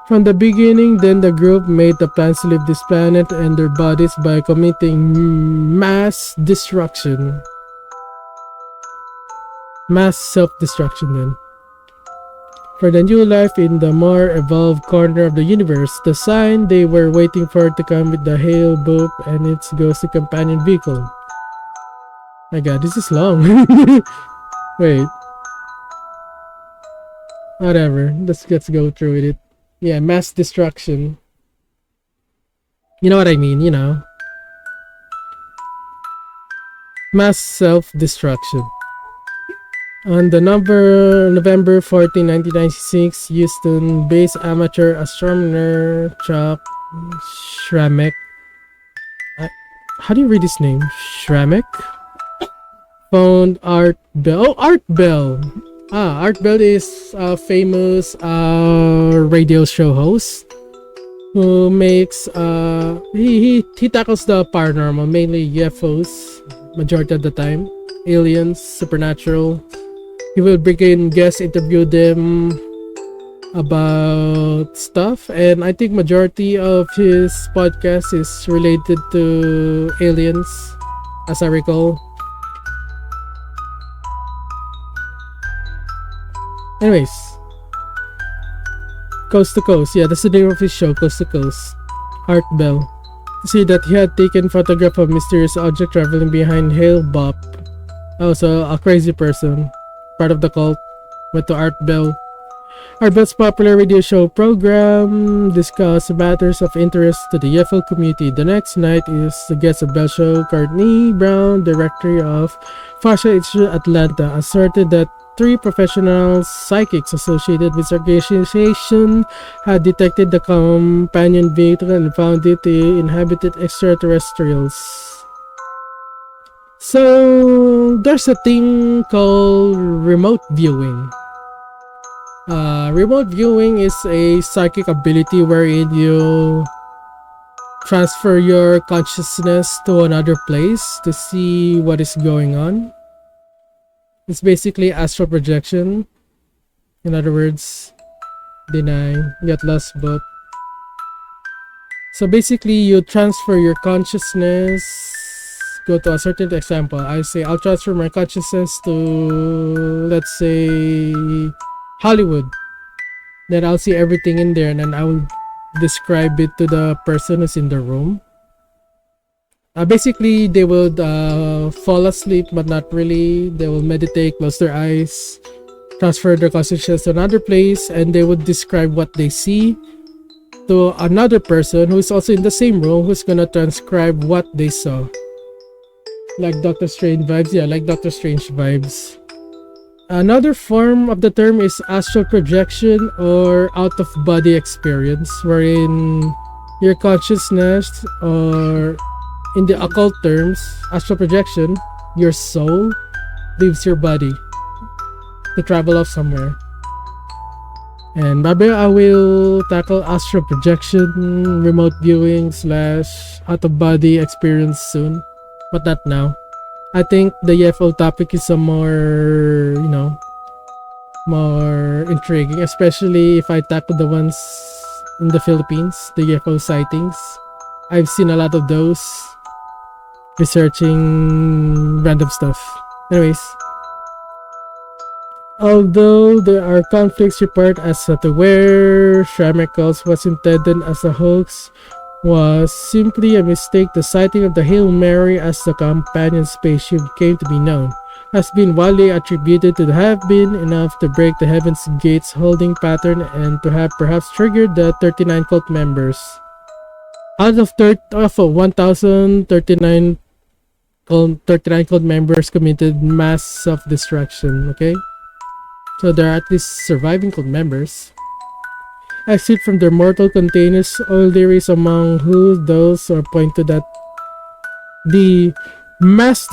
From the beginning, then the group made the plans to leave this planet and their bodies by committing mass destruction. Mass self-destruction then. For the new life in the more evolved corner of the universe, the sign they were waiting for to come with the Hale book and its ghostly companion vehicle. My god, this is long. Wait. Whatever, let's go through with it. Yeah, mass destruction. You know what I mean, you know. Mass self-destruction. On the November 14, 1996, Houston-based amateur astronomer Chuck Schramek. How do you read his name? Schramek? Found Art Bell. Oh, Art Bell! Art Bell is a famous radio show host who makes he tackles the paranormal, mainly UFOs, majority of the time, aliens, supernatural. He will bring in guests, interview them about stuff, and I think majority of his podcast is related to aliens, as I recall. Anyways, Coast to Coast. Yeah, that's the name of his show, Coast to Coast. Art Bell. To see that he had taken photograph of mysterious object traveling behind Hale Bop. Also, a crazy person. Part of the cult. Went to Art Bell. Art Bell's popular radio show program discuss matters of interest to the UFO community. The next night is the guest of Bell show, Courtney Brown, director of Fascia Institute Atlanta, asserted that 3 professional psychics associated with Characterization had detected the companion vehicle and found it inhabited extraterrestrials. So there's a thing called remote viewing. Remote viewing is a psychic ability wherein you transfer your consciousness to another place to see what is going on. It's basically astral projection. In other words, deny, get lost book. So basically, you transfer your consciousness. Go to a certain example. I say I'll transfer my consciousness to, let's say, Hollywood. Then I'll see everything in there, and then I will describe it to the person who's in the room. Basically, they will fall asleep, but not really. They will meditate, close their eyes, transfer their consciousness to another place, and they would describe what they see to another person who is also in the same room, who's gonna transcribe what they saw. Like Doctor Strange vibes. Yeah, like Doctor Strange vibes. Another form of the term is astral projection or out of body experience, wherein your consciousness, or in the occult terms, astral projection, your soul leaves your body to travel off somewhere. And maybe I will tackle astral projection, remote viewing / out of body experience soon, but not now. I think the UFO topic is a more, more intriguing, especially if I tackle the ones in the Philippines, the UFO sightings. I've seen a lot of those, researching random stuff. Anyways, although there are conflicts reported as to where Shramikals was intended as a hoax, was simply a mistake, the sighting of the Hail Mary as the companion spaceship came to be known, has been widely attributed to have been enough to break the Heaven's Gates holding pattern and to have perhaps triggered the 39 cult members. Out of 1,039 cult members committed mass self-destruction, okay? So there are at least surviving cult members. Exit from their mortal containers, all there is among who those are point to that the mass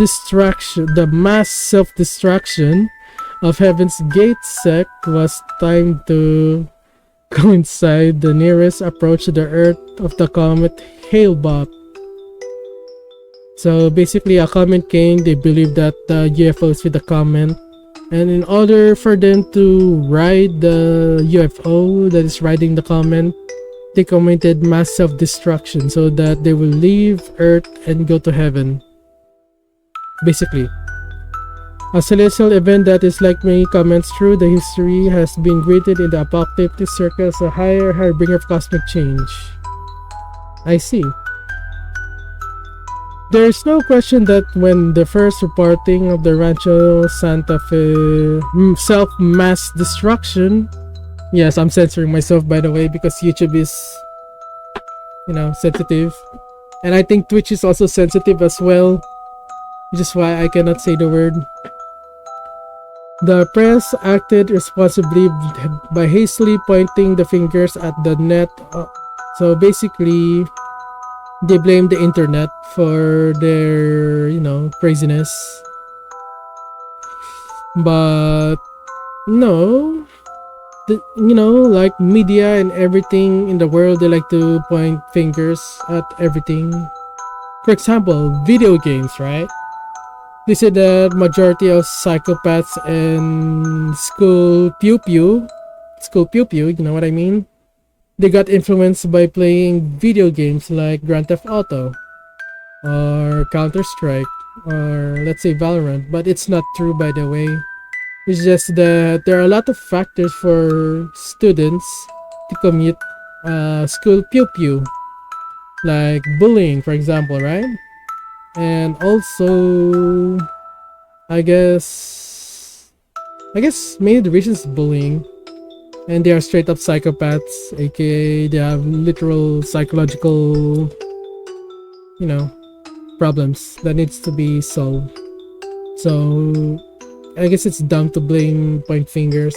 self-destruction of Heaven's Gate sect was timed to coincide the nearest approach to the Earth of the comet Hale-Bopp. So basically, a comet came. They believed that the UFOs with the comet, and in order for them to ride the UFO that is riding the comet, they committed mass self-destruction so that they will leave Earth and go to heaven. Basically, a celestial event that is, like many comments through the history, has been greeted in the apocalyptic circle as a higher harbinger of cosmic change. I see. There is no question that when the first reporting of the Rancho Santa Fe self-mass destruction, yes, I'm censoring myself by the way because YouTube is, sensitive, and I think Twitch is also sensitive as well, which is why I cannot say the word. The press acted responsibly by hastily pointing the fingers at the net. So basically, they blame the internet for their, craziness. But no, like media and everything in the world, they like to point fingers at everything. For example, video games, right? They say that majority of psychopaths and school pew pew, you know what I mean? They got influenced by playing video games like Grand Theft Auto or Counter-Strike or let's say Valorant, but it's not true by the way. It's just that there are a lot of factors for students to commit school pew pew, like bullying, for example, right? And also, I guess maybe the reason is bullying. And they are straight up psychopaths, aka they have literal psychological, problems that needs to be solved. So I guess it's dumb to point fingers.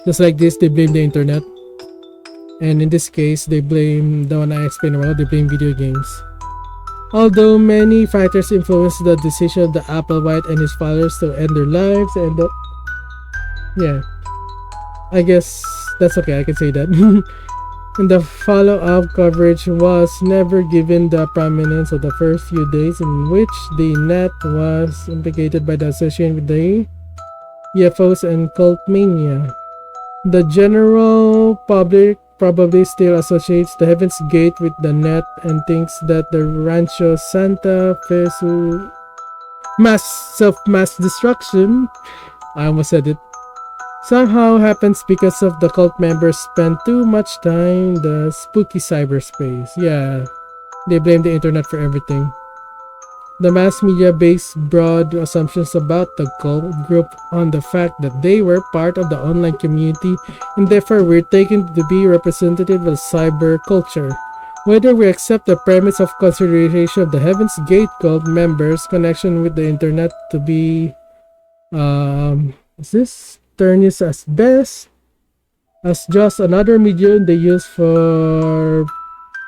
Just like this, they blame the internet. And in this case, they blame the one I explained about, they blame video games. Although many factors influenced the decision of the Applewhite and his followers to end their lives, and I guess that's okay, I can say that. And the follow-up coverage was never given the prominence of the first few days in which the net was implicated by the association with the UFOs and cult mania. The general public probably still associates the Heaven's Gate with the net and thinks that the Rancho Santa Fe mass destruction, I almost said it, somehow happens because of the cult members spend too much time in the spooky cyberspace. Yeah, they blame the internet for everything. The mass media based broad assumptions about the cult group on the fact that they were part of the online community and therefore were taken to be representative of cyber culture. Whether we accept the premise of consideration of the Heaven's Gate cult members' connection with the internet to be Is this turn is as best as just another medium they use for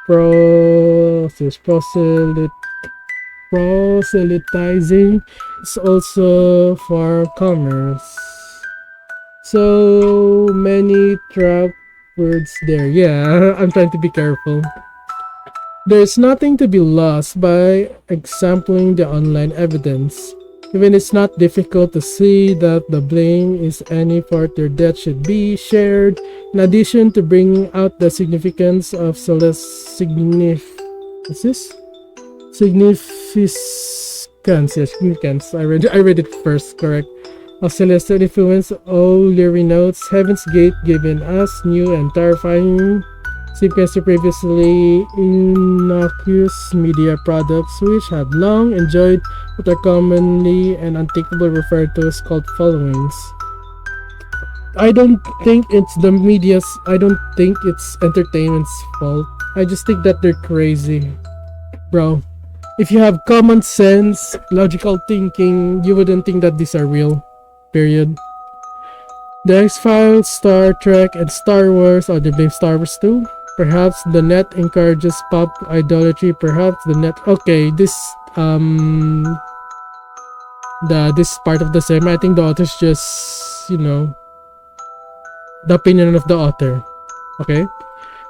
proselytizing. It's also for commerce. So many trap words there. Yeah, I'm trying to be careful. There's nothing to be lost by examining the online evidence. Even it's not difficult to see that the blame is any further that should be shared, in addition to bringing out the significance of what's this? Significance. Yes, significance. I read it first, correct. Of celestial influence, O'Leary notes, Heaven's Gate given us new and terrifying significance to previously innocuous media products which had long enjoyed what are commonly and unthinkable referred to as cult followings. I don't think it's the media's, I don't think it's entertainment's fault. I just think that they're crazy. Bro, if you have common sense, logical thinking, you wouldn't think that these are real. Period. The X-Files, Star Trek, and Star Wars, or they blame Star Wars too? Perhaps the net encourages pop idolatry. Perhaps the net. Okay, this this part of the same. I think the author's just the opinion of the author. Okay.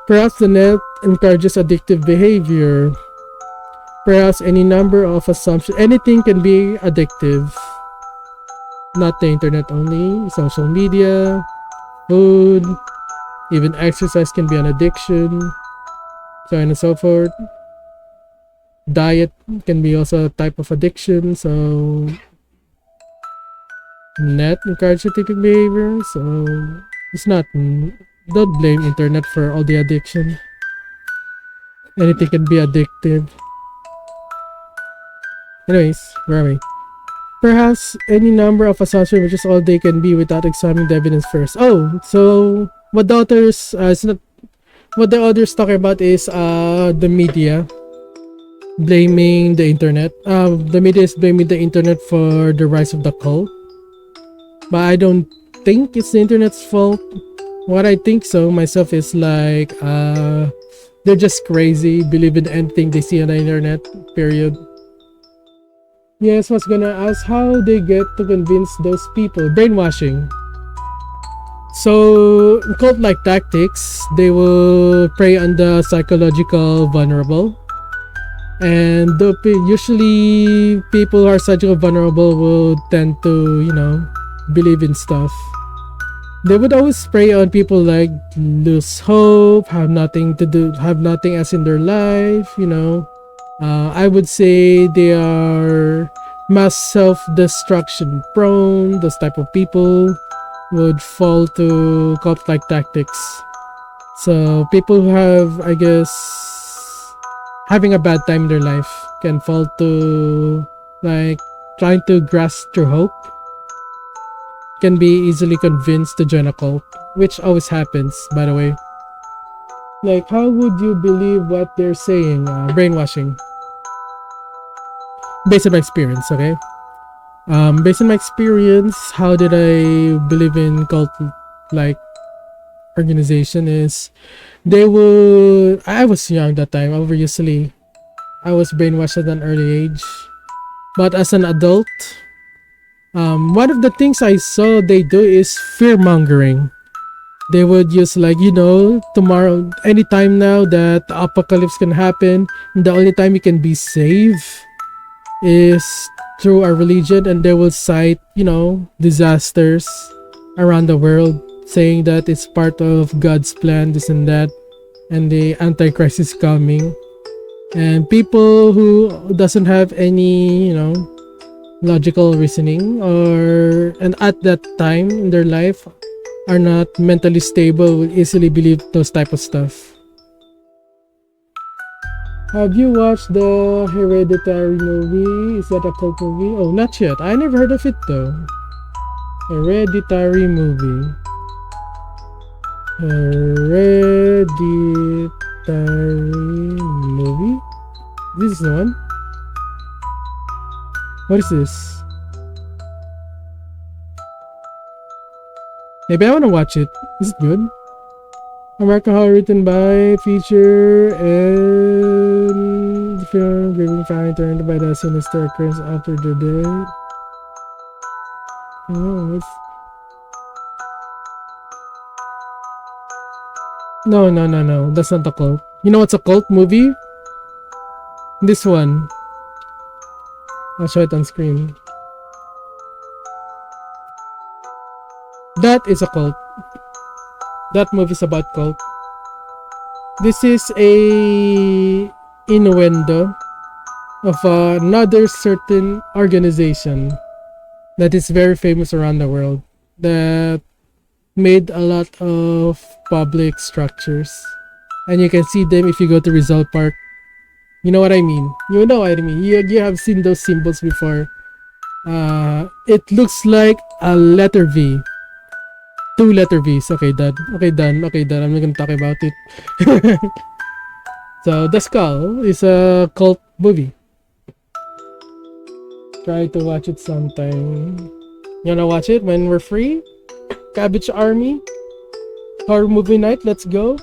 Perhaps the net encourages addictive behavior. Perhaps any number of assumptions. Anything can be addictive. Not the internet only. Social media, food. Even exercise can be an addiction, so on and so forth. Diet can be also a type of addiction, so net encourages addictive behavior, so it's not, don't blame internet for all the addiction. Anything can be addictive. Anyways, where are we? Perhaps any number of assumptions, which is all they can be without examining the evidence first. Oh, so what the authors what the authors talking about is the media blaming the internet. The media is blaming the internet for the rise of the cult, but I don't think it's the internet's fault. What I think so myself is like they're just crazy, believe in anything they see on the internet. Period. Yes, was gonna ask how they get to convince those people. Brainwashing. So, in cult-like tactics, they will prey on the psychological vulnerable. And usually, people who are psychically vulnerable will tend to, believe in stuff. They would always prey on people like lose hope, have nothing to do, have nothing else in their life, I would say they are mass self-destruction prone. Those type of people would fall to cult-like tactics. So people who have, I guess, having a bad time in their life can fall to like trying to grasp through hope. Can be easily convinced to join a cult, which always happens, by the way. Like, how would you believe what they're saying? Brainwashing. Based on my experience, okay? Based on my experience, how did I believe in cult-like organization is they would... I was young that time, obviously. I was brainwashed at an early age. But as an adult, one of the things I saw they do is fear-mongering. They would use like, tomorrow, anytime now that the apocalypse can happen, the only time you can be saved is through our religion, and they will cite, disasters around the world, saying that it's part of God's plan, this and that, and the Antichrist is coming. And people who doesn't have any, logical reasoning and at that time in their life are not mentally stable will easily believe those type of stuff. Have you watched the Hereditary movie? Is that a cult movie? Oh, not yet. I never heard of it though. Hereditary movie. Hereditary movie? This is the one? What is this? Maybe I want to watch it. Is it good? American Horror written by feature and the film grieving family turned by the sinister occurrence after the death. Oh, no. That's not a cult. You know what's a cult movie? This one. I'll show it on screen. That is a cult. That movie's about cult. This is a innuendo of another certain organization that is very famous around the world that made a lot of public structures, and you can see them if you go to Rizal Park. You know what I mean? You know what I mean. You have seen those symbols before. It looks like a letter V. 2 letter V's. Okay, done. I'm not gonna talk about it. So, The Skull is a cult movie. Try to watch it sometime. You wanna watch it when we're free? Cabbage Army? Horror movie night, let's go.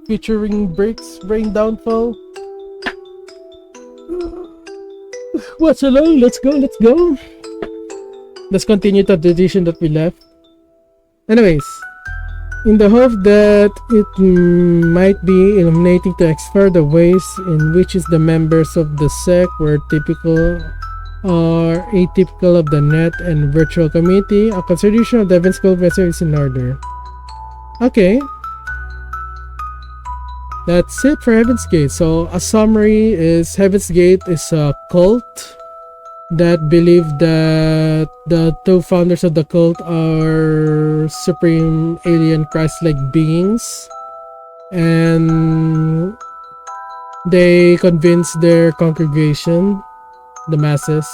Featuring Breaks, Brain Downfall. Watch along, let's go. Let's continue the tradition that we left. Anyways, in the hope that it might be illuminating to explore the ways in which the members of the sect were typical or atypical of the net and virtual community, a consideration of the events called message is in order. Okay. That's it for Heaven's Gate. So a summary is Heaven's Gate is a cult that believe that the 2 founders of the cult are supreme alien Christ-like beings, and they convince their congregation, the masses,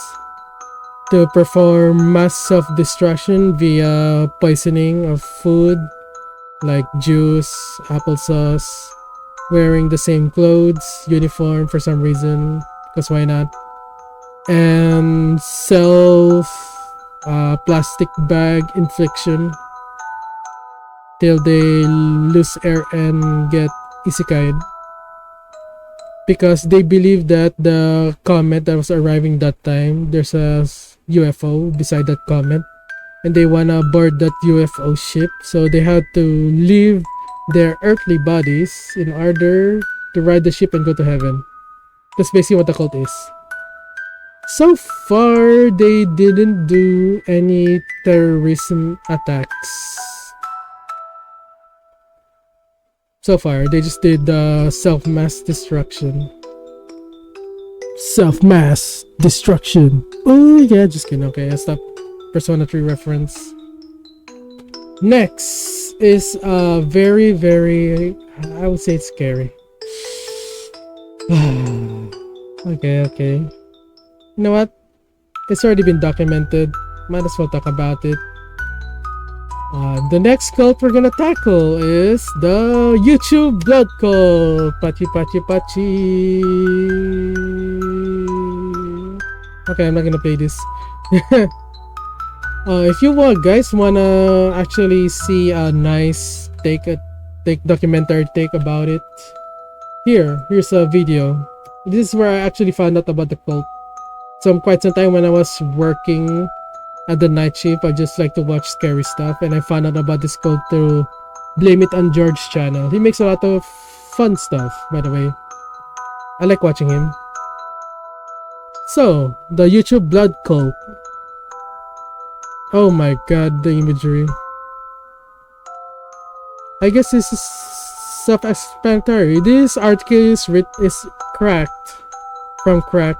to perform mass self-destruction via poisoning of food like juice, applesauce, wearing the same clothes, uniform for some reason, because why not? And plastic bag infliction till they lose air and get isekai'd, because they believe that the comet that was arriving that time, there's a UFO beside that comet, and they wanna board that UFO ship, so they had to leave their earthly bodies in order to ride the ship and go to heaven. That's basically what the cult is. So far, they didn't do any terrorism attacks. So far, they just did self-mass destruction. Self-mass destruction. Oh yeah, just kidding. Okay, I stopped. Persona 3 reference. Next is very, I would say it's scary. Okay. You know what? It's already been documented. Might as well talk about it. The next cult we're gonna tackle is the YouTube blood cult. Pachi. Okay, I'm not gonna play this. If you guys wanna actually see a nice documentary take about it, here's a video. This is where I actually found out about the cult. Quite some time when I was working at the night shift, I just like to watch scary stuff, and I found out about this cult through blameitonjorge channel. He makes a lot of fun stuff, by the way. I like watching him. So, the YouTube blood cult. Oh my god, the imagery. I guess this is self-explanatory. This article is cracked. From Cracked.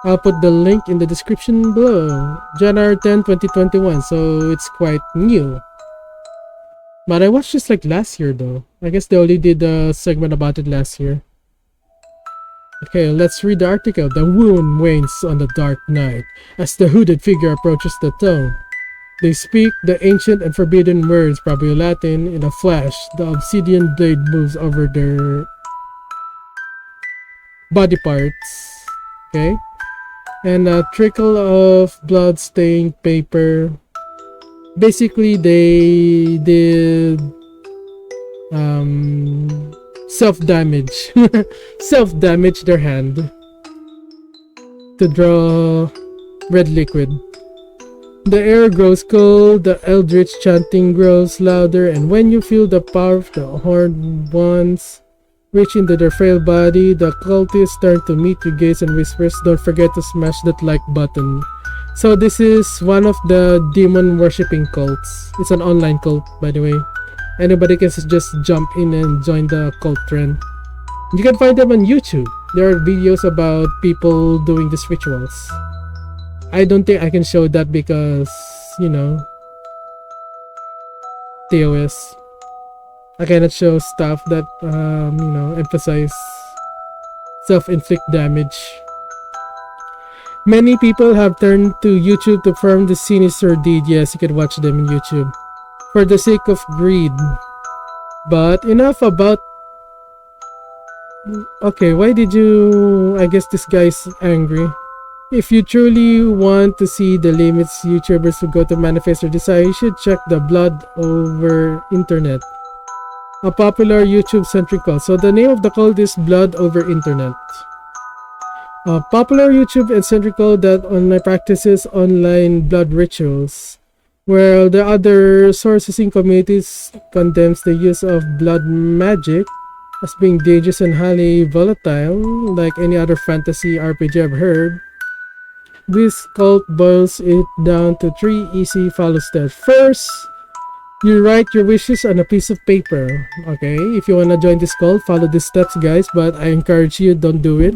I'll put the link in the description below. January 10, 2021, so it's quite new. But I watched this like last year though. I guess they only did a segment about it last year. Okay, let's read the article. The moon wanes on the dark night as the hooded figure approaches the throne. They speak the ancient and forbidden words, probably Latin. In a flash, the obsidian blade moves over their body parts. Okay? And a trickle of blood-stained paper Basically, they did self-damage self-damage their hand to draw red liquid. The air grows cold, the eldritch chanting grows louder, and when you feel the power of the horned ones reach into their frail body, the cultists turn to meet your gaze and whispers, "Don't forget to smash that like button." So this is one of the demon worshipping cults. It's an online cult, by the way. Anybody can just jump in and join the cult trend. You can find them on YouTube. There are videos about people doing these rituals. I don't think I can show that because, TOS. I cannot show stuff that, emphasize self-inflict damage. Many people have turned to YouTube to perform the sinister deed. Yes, you can watch them on YouTube. For the sake of greed. But enough about... Okay, why did you... I guess this guy's angry. If you truly want to see the limits YouTubers will go to manifest their desire, you should check the Blood Over Internet, a popular YouTube-centric cult. So the name of the cult is Blood Over Internet. A popular YouTube-centric cult that online practices online blood rituals, where the other sources in communities condemns the use of blood magic as being dangerous and highly volatile, like any other fantasy RPG I've heard. This cult boils it down to 3 easy follow steps. First, you write your wishes on a piece of paper. Okay, if you wanna join this cult, follow these steps, guys. But I encourage you, don't do it,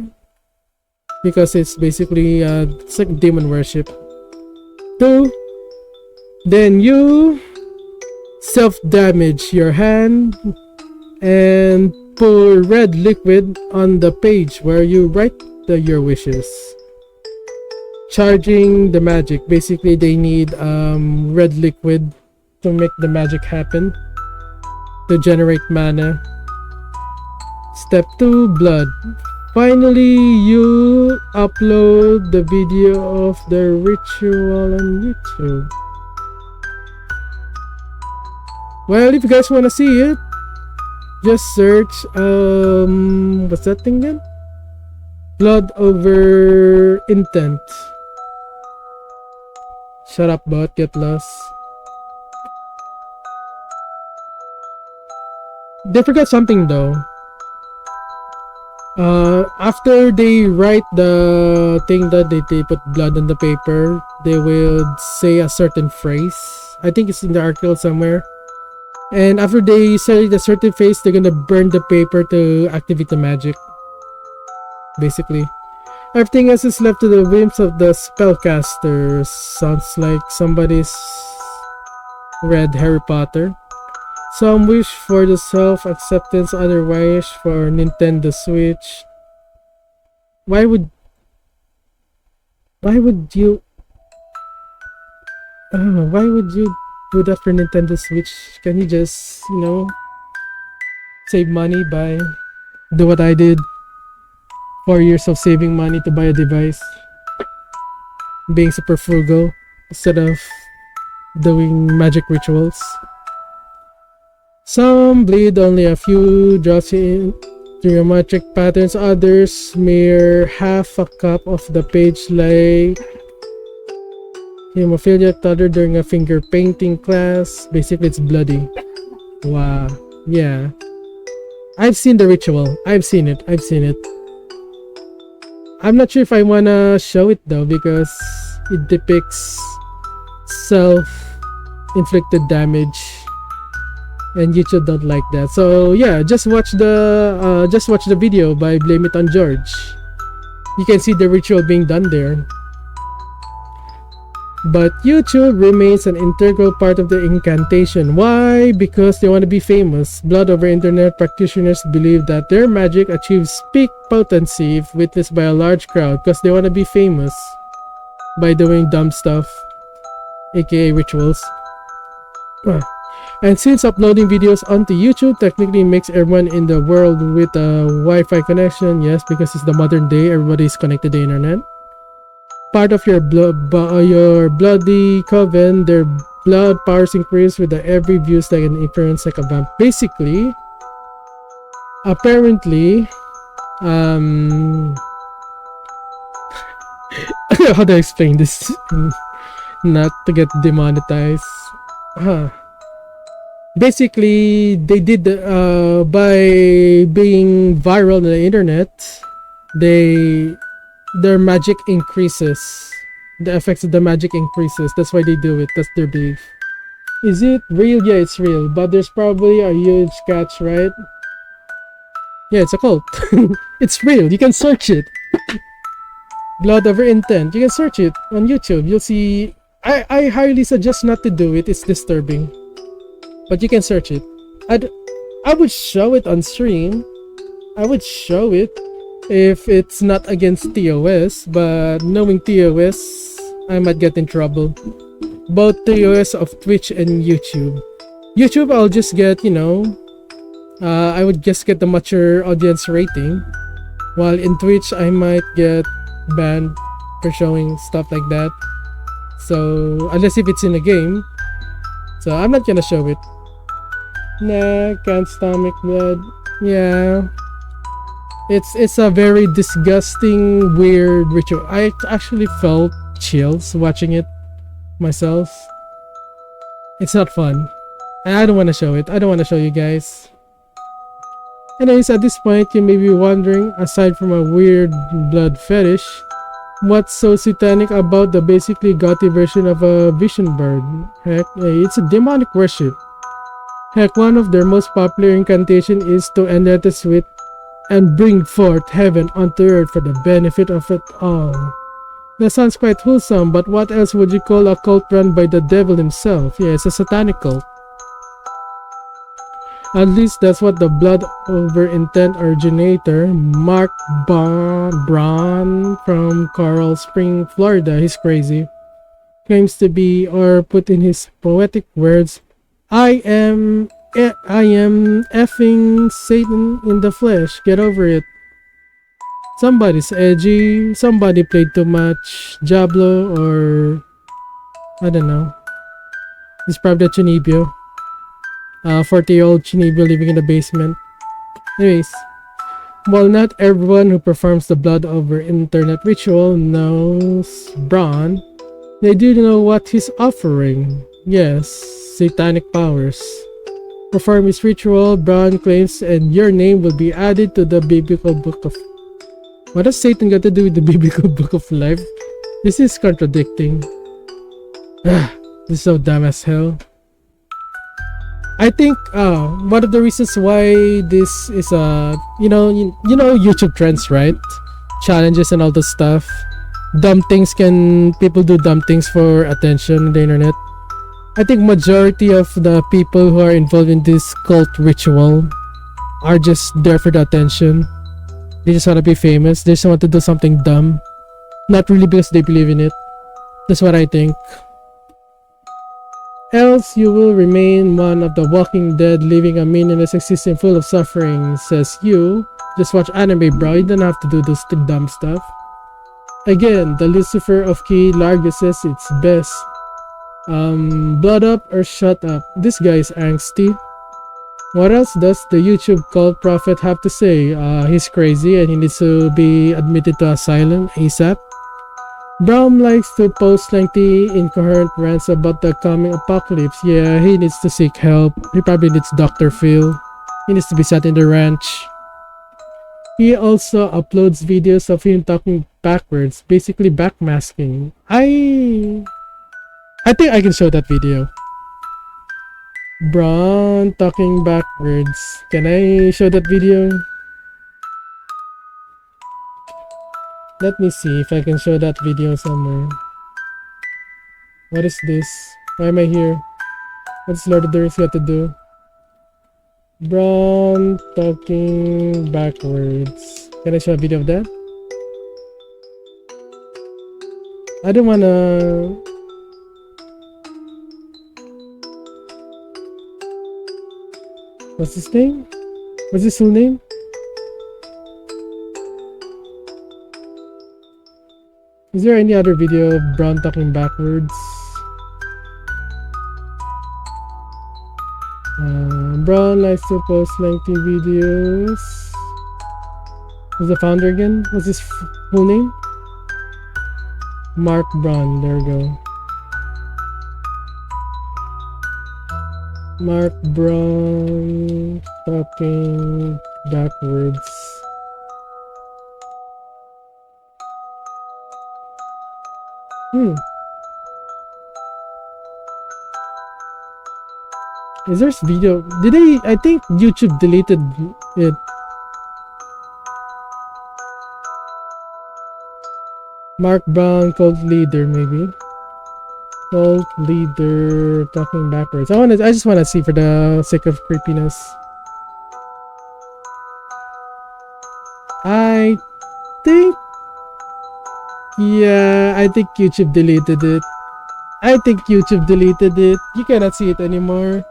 because it's basically it's like demon worship. 2, then you self-damage your hand and pour red liquid on the page where you write your wishes, charging the magic. Basically, they need red liquid to make the magic happen, to generate mana. Step 2, blood. Finally, you upload the video of the ritual on YouTube. Well, if you guys want to see it, just search what's that thing again? Blood Over Intent. Shut up, bot, get lost. They forgot something though. After they write the thing that they put blood on the paper, they will say a certain phrase. I think it's in the article somewhere. And after they say the certain phrase, they're gonna burn the paper to activate the magic. Basically, everything else is left to the whims of the spellcasters. Sounds like somebody's read Harry Potter. Some wish for the self-acceptance, others wish for Nintendo Switch. Why would you do that for Nintendo Switch? Can you just, save money by do what I did? 4 years of saving money to buy a device, being super frugal instead of doing magic rituals. Some bleed only a few drops in geometric patterns, others smear half a cup of the page like hemophiliac toddler during a finger painting class. Basically, it's bloody. Wow. Yeah. I've seen the ritual. I've seen it. I'm not sure if I wanna show it though, because it depicts self-inflicted damage, and YouTube don't like that. So yeah, just watch the video by Blame It on George. You can see the ritual being done there. But YouTube remains an integral part of the incantation. Why? Because they want to be famous. Blood Over Internet practitioners believe that their magic achieves peak potency if witnessed by a large crowd, because they want to be famous by doing dumb stuff, aka rituals. And since uploading videos onto YouTube technically makes everyone in the world with a Wi-Fi connection, yes, because it's the modern day, everybody's connected to the internet. Part of your bloody coven, their blood powers increase with the every views like an influence like a vamp. Basically, apparently, how do I explain this? Not to get demonetized. Huh. Basically, they did by being viral on the internet, their magic increases. The effects of the magic increases. That's why they do it. That's their belief. Is it real? Yeah, it's real. But there's probably a huge catch, right? Yeah, it's a cult. It's real. You can search it. Blood over intent. You can search it on YouTube. You'll see. I highly suggest not to do it. It's disturbing. But you can search it. I would show it on stream. I would show it if it's not against TOS. But knowing TOS, I might get in trouble. Both TOS of Twitch and YouTube. YouTube, I'll just get, I would just get the mature audience rating. While in Twitch, I might get banned for showing stuff like that. So, unless if it's in a game. So, I'm not gonna show it. Nah, can't stomach blood. Yeah. It's a very disgusting, weird ritual. I actually felt chills watching it myself. It's not fun. And I don't want to show it. I don't want to show you guys. Anyways, at this point, you may be wondering, aside from a weird blood fetish, what's so satanic about the basically gothy version of a vision bird? Heck, it's a demonic worship. Heck, one of their most popular incantation is to end the sweet and bring forth heaven onto earth for the benefit of it all. That sounds quite wholesome, but what else would you call a cult run by the devil himself? Yeah, it's a satanic cult. At least that's what the blood over intent originator, Mark Braun from Coral Spring, Florida, he's crazy, claims to be, or put in his poetic words, I am effing Satan in the flesh, get over it. Somebody's edgy, somebody played too much Diablo, or I don't know. It's probably a Chinibyo. 40-year-old Chinibyo living in the basement. Anyways, while not everyone who performs the blood over internet ritual knows Braun, they do know what he's offering. Yes, satanic powers. Perform his ritual, Braun claims, and your name will be added to the biblical book of... What does Satan got to do with the biblical book of life? This is contradicting. This is so dumb as hell. I think one of the reasons why this is you know YouTube trends, right? Challenges and all this stuff. People do dumb things for attention on the internet. I think majority of the people who are involved in this cult ritual are just there for the attention. They just want to be famous. They just want to do something dumb. Not really because they believe in it. That's what I think. Else you will remain one of the walking dead, living a meaningless existence full of suffering, says you. Just watch anime, bro. You don't have to do this dumb stuff. Again, the Lucifer of Key Largo says it's best. Blood up or shut up. This guy is angsty. What else does the YouTube cult prophet have to say? He's crazy and he needs to be admitted to asylum ASAP. Braum likes to post lengthy, incoherent rants about the coming apocalypse. Yeah, he needs to seek help. He probably needs Dr. Phil. He needs to be sat in the ranch. He also uploads videos of him talking backwards, basically backmasking. I think I can show that video. Braun talking backwards. Can I show that video? Let me see if I can show that video somewhere. What is this? Why am I here? What's Lord of the Rings got to do? Braun talking backwards. Can I show a video of that? I don't wanna... What's his name? What's his full name? Is there any other video of Braun talking backwards? Brown likes to post lengthy videos. Who's the founder again? What's his full name? Mark Brown. There we go. Mark Brown talking backwards. Is there video? Did they? I think YouTube deleted it. Mark Brown, cult leader, maybe. Cult leader talking backwards. I just wanna see for the sake of creepiness. I think, yeah, I think YouTube deleted it. You cannot see it anymore.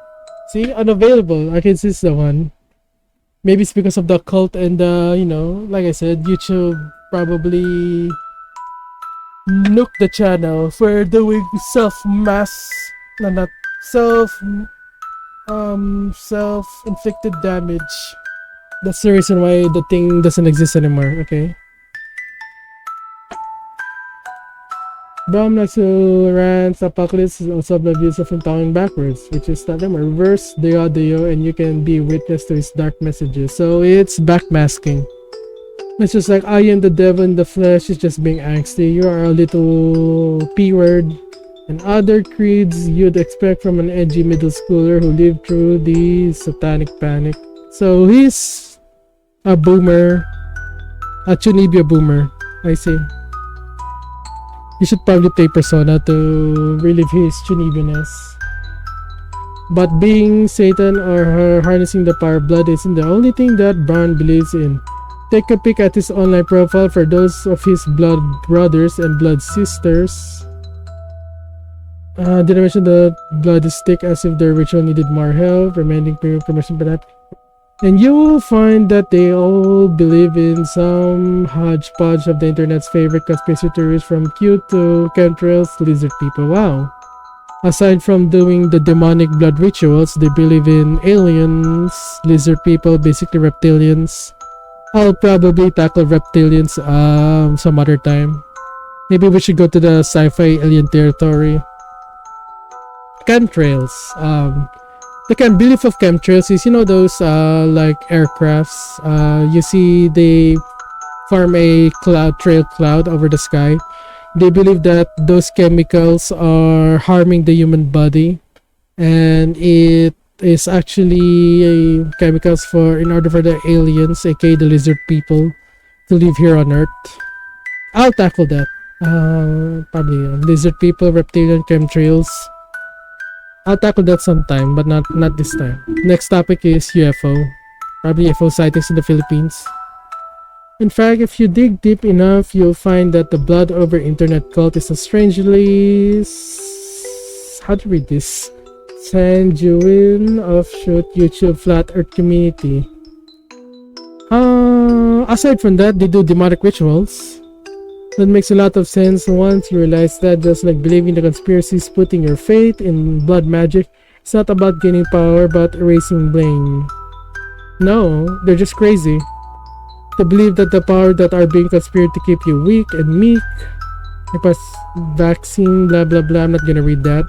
See, unavailable. I can see the one. Maybe it's because of the cult and like I said, YouTube probably nuked the channel for doing self-inflicted damage. That's the reason why the thing doesn't exist anymore. Okay. Brom likes to rant apocalypse is also the views of him talking backwards, which is that them reverse the audio and you can be witness to his dark messages. So it's backmasking. It's just like, I am the devil in the flesh, is just being angsty. You are a little P-word. And other creeds you'd expect from an edgy middle schooler who lived through the satanic panic. So he's a boomer. A Chunibyo boomer. I see. You should probably play Persona to relive his Chunibyo-ness. But being Satan or harnessing the power of blood isn't the only thing that Brown believes in. Take a peek at his online profile for those of his blood brothers and blood sisters. Did I mention the blood is thick as if their ritual needed more help, remaining permission for that? And you will find that they all believe in some hodgepodge of the internet's favorite conspiracy theories, from cute to chemtrails to lizard people. Wow. Aside from doing the demonic blood rituals, they believe in aliens, lizard people, basically reptilians. I'll probably tackle reptilians some other time. Maybe we should go to the sci-fi alien territory. Chemtrails. The belief of chemtrails is, those like aircrafts. You see they form a trail cloud over the sky. They believe that those chemicals are harming the human body, and it is actually chemicals in order for the aliens, aka the lizard people, to live here on Earth. I'll tackle that. Probably lizard people, reptilian, chemtrails. I'll tackle that sometime, but not this time. Next topic is UFO. Probably UFO sightings in the Philippines. In fact, if you dig deep enough, you'll find that the blood over internet cult is a strangely... how to read this? Sanguine offshoot YouTube flat earth community. Aside from that, they do demonic rituals. That makes a lot of sense once you realize that just like believing the conspiracies, putting your faith in blood magic, it's not about gaining power but erasing blame. No, they're just crazy. To believe that the power that are being conspired to keep you weak and meek, like vaccine, blah blah blah, I'm not gonna read that.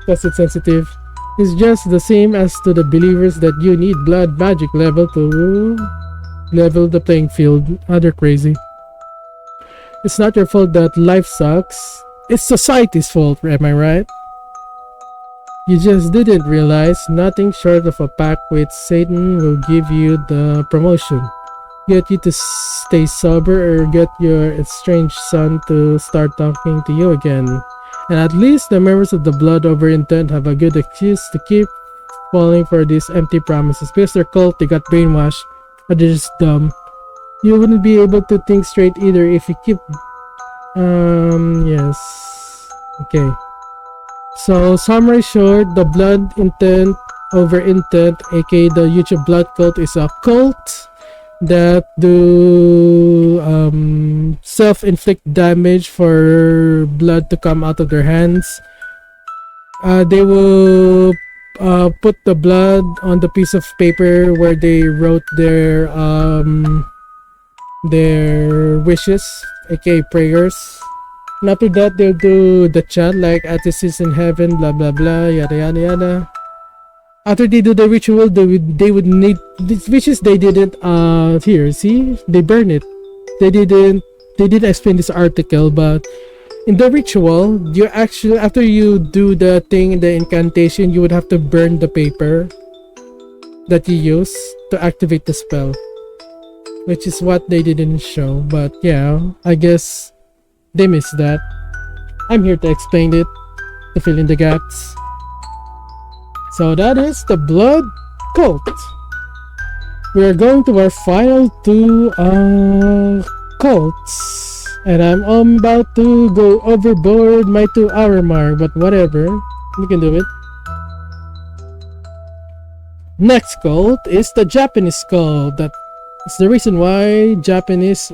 Because it's sensitive. It's just the same as to the believers that you need blood magic level to level the playing field. They're crazy. It's not your fault that life sucks. It's society's fault, am I right? You just didn't realize nothing short of a pact with Satan will give you the promotion. Get you to stay sober or get your estranged son to start talking to you again. And at least the members of the blood over intent have a good excuse to keep falling for these empty promises. Because they're cult, they got brainwashed, or they're just dumb. You wouldn't be able to think straight either if you keep... yes. Okay. So, summary short, the blood intent over intent, aka the YouTube blood cult, is a cult that do self-inflict damage for blood to come out of their hands. They will put the blood on the piece of paper where they wrote their wishes, aka prayers. And after that, they'll do the chant like "As it is in heaven," blah blah blah, yada yada yada. After they do the ritual, they would need these wishes. They didn't here. See, they burn it. They didn't explain this article, but in the ritual, you actually, after you do the thing, the incantation, you would have to burn the paper that you use to activate the spell, which is what they didn't show. But yeah, I guess they missed that. I'm here to explain it, to fill in the gaps. So that is the blood cult. We are going to our final two cults. And I'm about to go overboard my 2-hour mark, but whatever, we can do it. Next cult is the Japanese cult. That is the reason why Japanese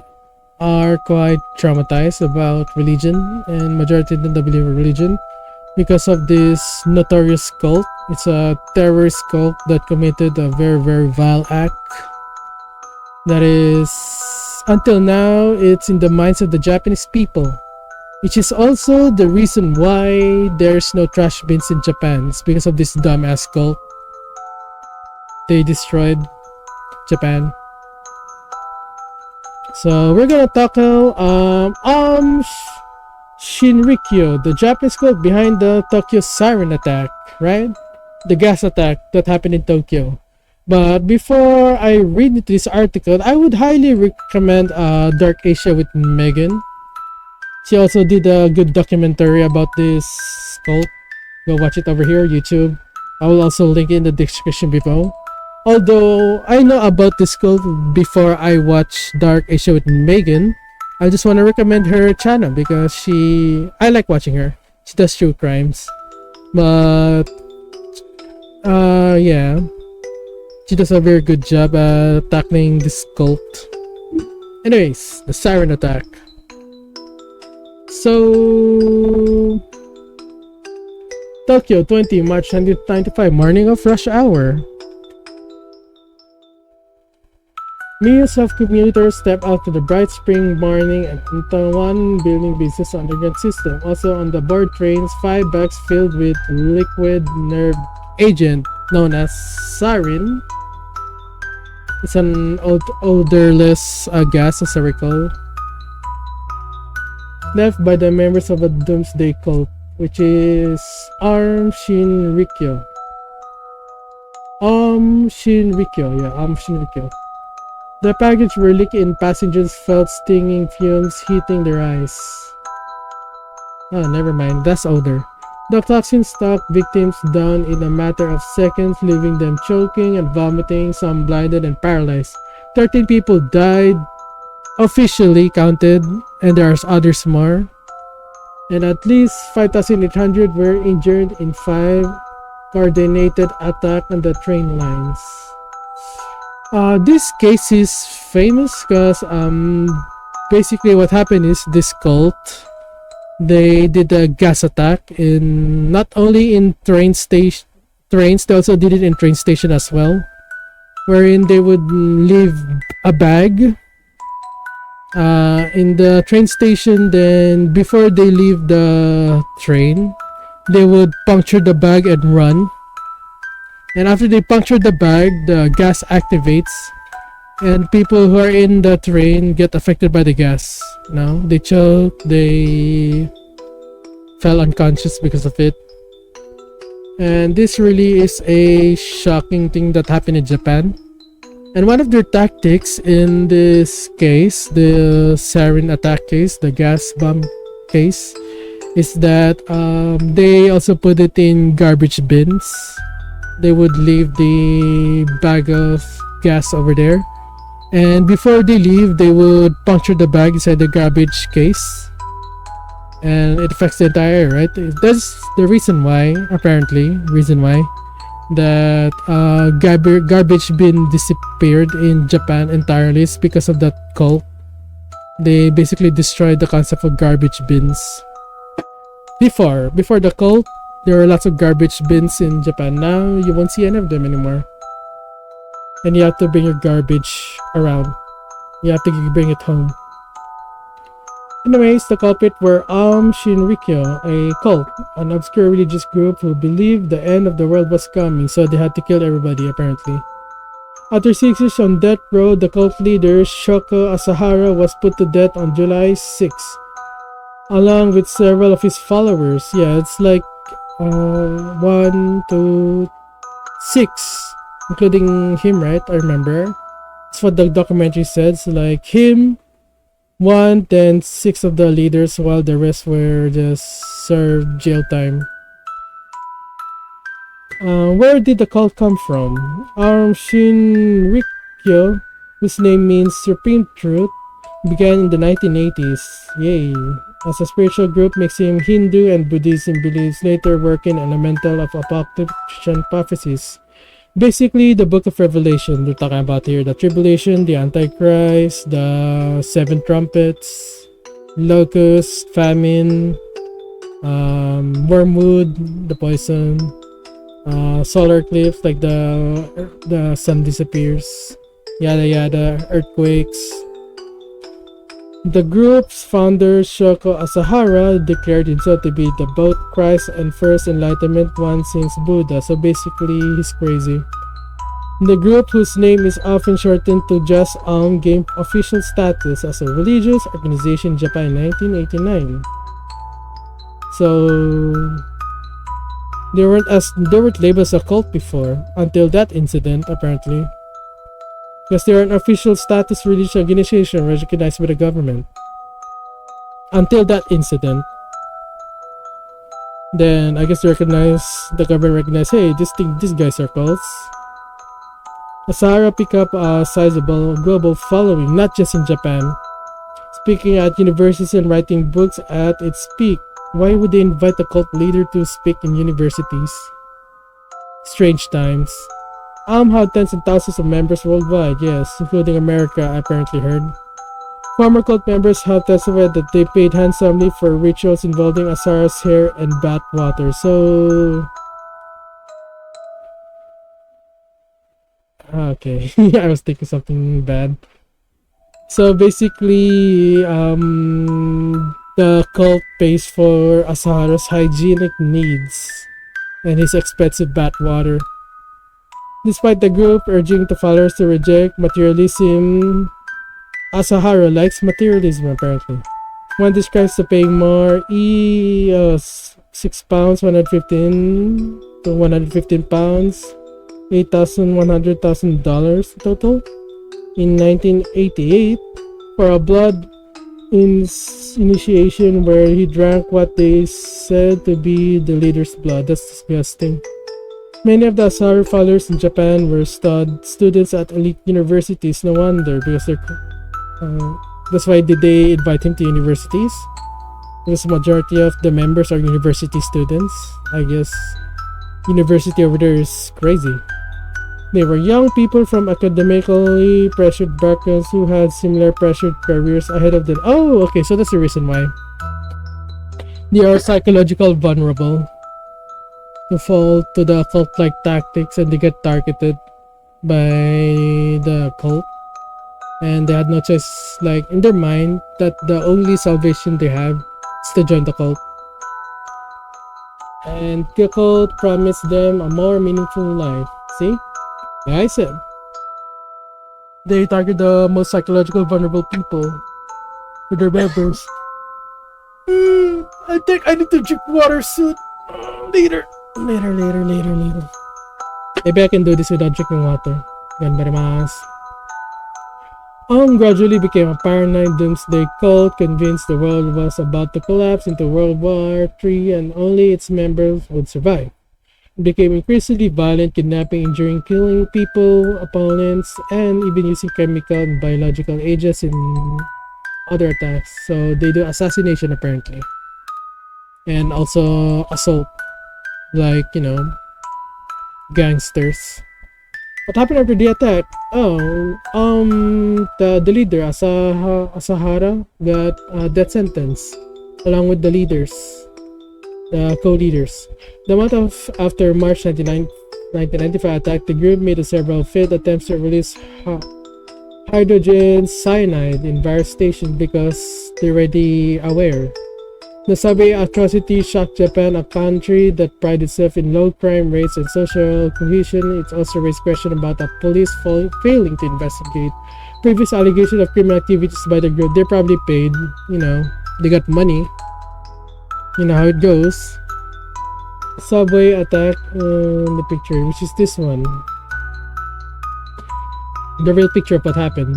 are quite traumatized about religion, and majority of them believe in religion because of this notorious cult. It's a terrorist cult that committed a very, very vile act. That is, until now, it's in the minds of the Japanese people, which is also the reason why there's no trash bins in Japan. It's because of this dumbass cult. They destroyed Japan. So we're gonna tackle Aum Shinrikyo, the Japanese cult behind the Tokyo siren attack, right? The gas attack that happened in Tokyo. But before I read into this article, I would highly recommend Dark Asia with Megan. She also did a good documentary about this cult. Go watch it over here, YouTube. I will also link it in the description below. Although I know about this cult before I watch Dark Asia with Megan, I just want to recommend her channel because I like watching her. She does true crimes. But yeah. She does a very good job at tackling this cult. Anyways, the siren attack. So, Tokyo 20 March 1995, morning of rush hour. Millions of commuters step out to the bright spring morning and enter one building business underground system. Also on the board trains, 5 bags filled with liquid nerve agent known as sarin. It's an odorless gas, as I recall, left by the members of a doomsday cult, which is Aum Shinrikyo. Aum Shinrikyo. The package were leaking and passengers felt stinging fumes hitting their eyes. Oh, never mind, that's odor. The toxin struck victims down in a matter of seconds, leaving them choking and vomiting, some blinded and paralyzed. 13 people died, officially counted, and there are others more. And at least 5,800 were injured in 5 coordinated attacks on the train lines. This case is famous because basically what happened is this cult, they did a gas attack in not only in trains, they also did it in train station as well, wherein they would leave a bag in the train station. Then before they leave the train, they would puncture the bag and run. And after they puncture the bag, the gas activates, and people who are in the train get affected by the gas. No, they choke, they fell unconscious because of it. And this really is a shocking thing that happened in Japan. And one of their tactics in this case, the sarin attack case, the gas bomb case, is that they also put it in garbage bins. They would leave the bag of gas over there, and before they leave, they would puncture the bag inside the garbage case, and it affects the entire area, right? That's the reason why, that garbage bin disappeared in Japan entirely is because of that cult. They basically destroyed the concept of garbage bins. Before the cult, There are lots of garbage bins in Japan. Now you won't see any of them anymore. And you have to bring your garbage around. You have to bring it home. Anyways, the culprit were Aum Shinrikyo, a cult, an obscure religious group who believed the end of the world was coming, so they had to kill everybody apparently. After 6 years on death row, the cult leader Shoko Asahara was put to death on July 6, along with several of his followers. Yeah, it's like 1, 2, 6, including him, right? I remember. That's what the documentary says. Like him, 1, then 6 of the leaders, while the rest were just served jail time. Where did the cult come from? Aum Shinrikyo, whose name means Supreme Truth, began in the 1980s. Yay! As a spiritual group mixing Hindu and Buddhism beliefs, later working on a mental of apocalyptic prophecies. Basically, the book of Revelation. We're talking about here the tribulation, the Antichrist, the 7 trumpets, locust, famine, wormwood, the poison, solar eclipse, like the sun disappears, yada yada, earthquakes. The group's founder, Shoko Asahara, declared himself to be the both Christ and first enlightenment one since Buddha, so basically he's crazy. The group, whose name is often shortened to just Aum, gained official status as a religious organization in Japan in 1989. So they weren't labeled as a cult before, until that incident apparently. Because they are an official status religious organization recognized by the government. Until that incident. Then I guess the government recognized, hey, these guys are cults. Asahara picked up a sizable global following, not just in Japan. Speaking at universities and writing books at its peak. Why would they invite a cult leader to speak in universities? Strange times. Aum had tens and thousands of members worldwide, yes, including America, I apparently heard. Former cult members have testified that they paid handsomely for rituals involving Asahara's hair and bath water. So... okay, I was thinking something bad. So basically, the cult pays for Asahara's hygienic needs and his expensive bath water. Despite the group urging the followers to reject materialism, Asahara likes materialism apparently. One describes the paying more £6, 115 to 115 pounds, $8,100,000 total in 1988 for a blood initiation where he drank what they said to be the leader's blood. That's disgusting. Many of the Asahara followers in Japan were students at elite universities. No wonder, because that's why did they invite him to universities? Because the majority of the members are university students. I guess university over there is crazy. They were young people from academically pressured backgrounds who had similar pressured careers ahead of them. Oh, okay, so that's the reason why. They are psychologically vulnerable to fall to the cult-like tactics, and they get targeted by the cult, and they had no choice, like in their mind, that the only salvation they have is to join the cult. And the cult promised them a more meaningful life. See? Like I said, they target the most psychologically vulnerable people with their members. I think I need to drink water soon. Later. Maybe I can do this without drinking water. Ganbarimasu. Aum gradually became a paranoid doomsday cult, convinced the world was about to collapse into World War III and only its members would survive. It became increasingly violent, kidnapping, injuring, killing people, opponents, and even using chemical and biological agents in other attacks. So they do assassination apparently. And also assault. Like, you know, gangsters. What happened after the attack? The leader, Asahara, got a death sentence along with the leaders. co-leaders. The month of after March 1995 attack, the group made several failed attempts to release hydrogen cyanide in various stations because they're already aware. The subway atrocity shocked Japan, a country that prides itself in low crime rates and social cohesion. It also raised questions about the police failing to investigate previous allegations of criminal activities by the group. They're probably paid, they got money. You know how it goes. Subway attack the picture, which is this one. The real picture of what happened.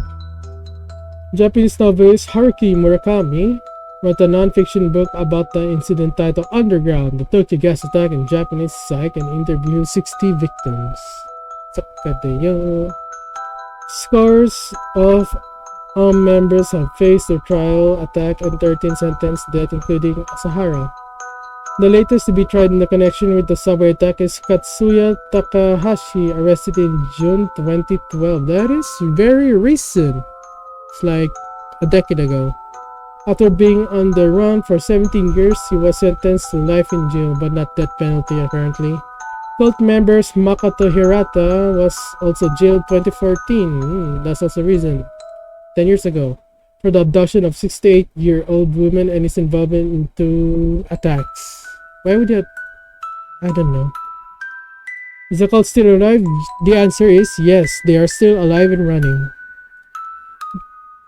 Japanese novelist Haruki Murakami wrote a non-fiction book about the incident titled Underground, the Tokyo gas attack in Japanese psych, and interviewed 60 victims. Sakadeyo. Scores of members have faced their trial, attack, and 13 sentenced to death, including Asahara. The latest to be tried in the connection with the subway attack is Katsuya Takahashi, arrested in June 2012. That is very recent. It's like a decade ago. After being on the run for 17 years, he was sentenced to life in jail, but not death penalty apparently. Cult members Makoto Hirata was also jailed 2014. That's also reason. 10 years ago. For the abduction of 68-year-old woman and his involvement into attacks. Why would you... I don't know. Is the cult still alive? The answer is yes, they are still alive and running.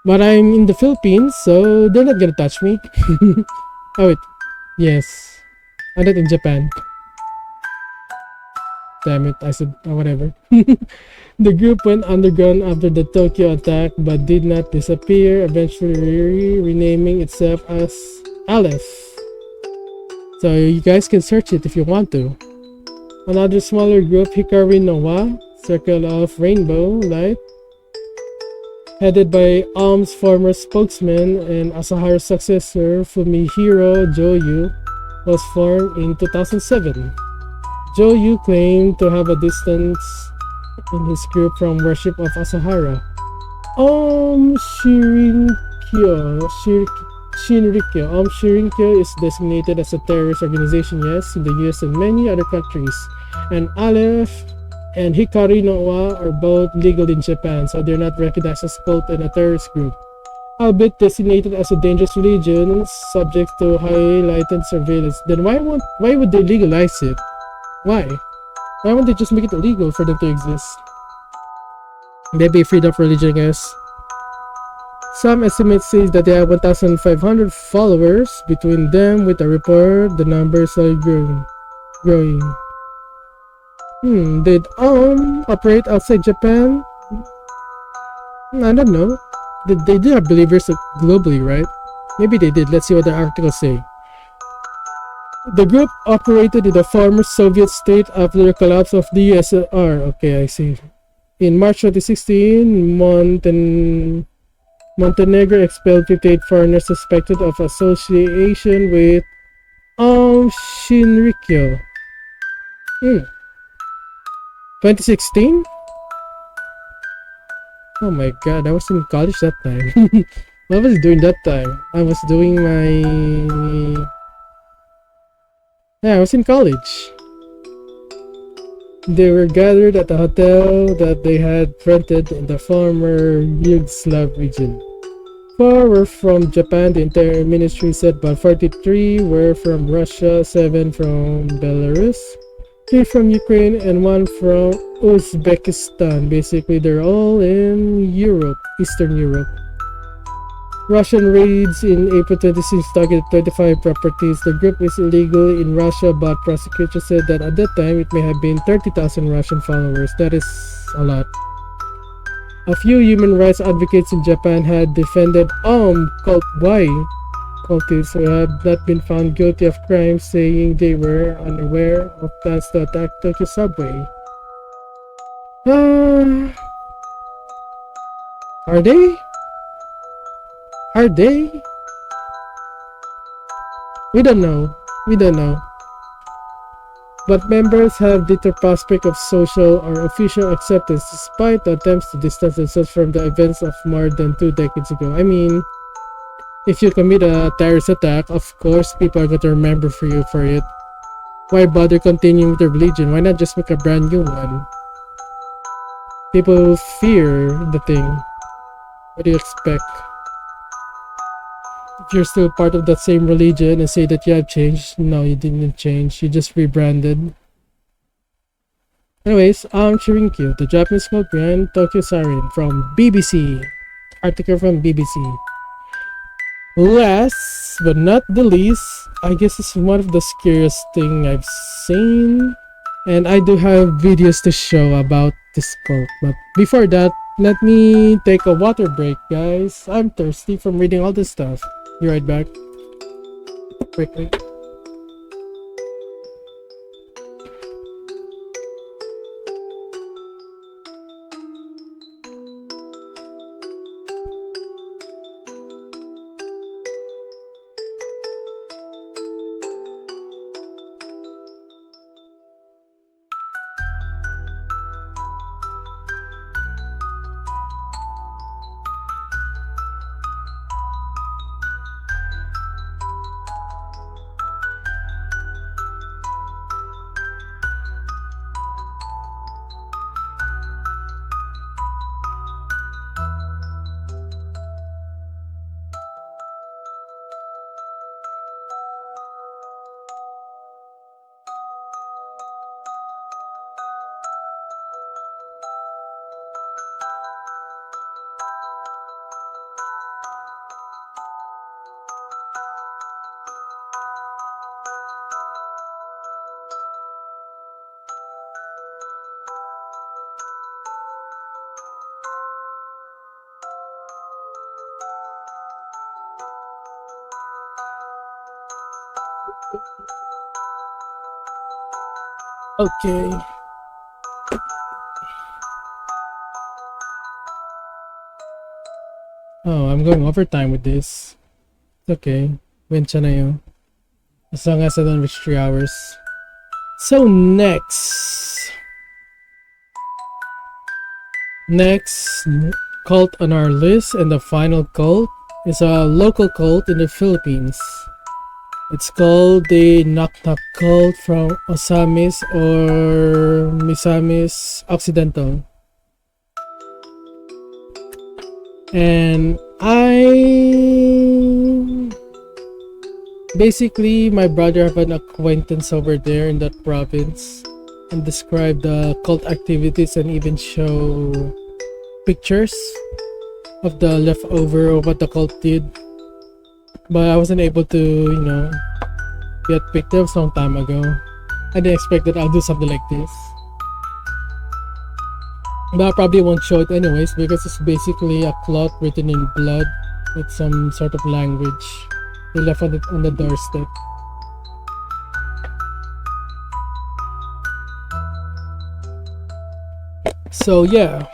But I'm in the Philippines, so they're not gonna touch me. Oh wait, yes. I'm not in Japan. Damn it, I said whatever. The group went underground after the Tokyo attack but did not disappear, eventually renaming itself as Aleph. So you guys can search it if you want to. Another smaller group, Hikari no Wa, Circle of Rainbow Light, headed by Aum's former spokesman and Asahara's successor Fumihiro Joyu, was formed in 2007. Joyu claimed to have a distance in his group from worship of Asahara. Aum Shinrikyo. Aum Shinrikyo is designated as a terrorist organization, yes, in the US and many other countries. And Aleph and Hikari no Wa are both legal in Japan, so they're not recognized as cult and a terrorist group. Albeit designated as a dangerous religion, subject to heightened surveillance. Then why would they legalize it? Why? Why won't they just make it illegal for them to exist? Maybe freedom of religion, I guess. Some estimates say that they have 1,500 followers. Between them, with a report, the numbers are growing. Did Aum operate outside Japan? I don't know. They do have believers globally, right? Maybe they did. Let's see what the articles say. The group operated in the former Soviet state after the collapse of the USSR. Okay, I see. In March 2016, Montenegro expelled 58 foreigners suspected of association with Aum Shinrikyo. 2016? Oh my god, I was in college that time. What was I doing that time? I was doing my... Yeah, I was in college. They were gathered at a hotel that they had rented in the former Yugoslav region. 4 were from Japan, the entire ministry said, but 43 were from Russia, 7 from Belarus, 3 from Ukraine, and 1 from Uzbekistan. Basically, they're all in Europe, Eastern Europe. Russian raids in April 26 targeted 25 properties. The group is illegal in Russia, but prosecutors said that at that time it may have been 30,000 Russian followers. That is a lot. A few human rights advocates in Japan had defended Aum cultists who have not been found guilty of crimes, saying they were unaware of plans to attack Tokyo subway. Are they? Are they? We don't know. But members have little prospect of social or official acceptance despite attempts to distance themselves from the events of more than 2 decades ago. I mean, If you commit a terrorist attack, of course people are going to remember for you for it. Why bother continuing with the religion? Why not just make a brand new one? People fear the thing. What do you expect? If you're still part of that same religion and say that you have changed, no, you didn't change. You just rebranded. Anyways, Aum Shinrikyo, the Japanese gold brand Tokyo Siren from BBC. Article from BBC. Last but not the least, I guess it's one of the scariest thing I've seen. And I do have videos to show about this cult. But before that, let me take a water break, guys. I'm thirsty from reading all this stuff. Be right back. Quickly. Okay. Oh, I'm going overtime with this. It's okay. Wensya na yun. As long as I don't reach 3 hours. So next cult on our list, and the final cult is a local cult in the Philippines. It's called the Knock Knock cult from Osamis or Misamis Occidental. And basically my brother have an acquaintance over there in that province and describe the cult activities and even show pictures of the leftover of what the cult did. But I wasn't able to, get picked up some time ago. I didn't expect that I'll do something like this. But I probably won't show it anyways because it's basically a cloth written in blood with some sort of language. They left on the doorstep. So yeah.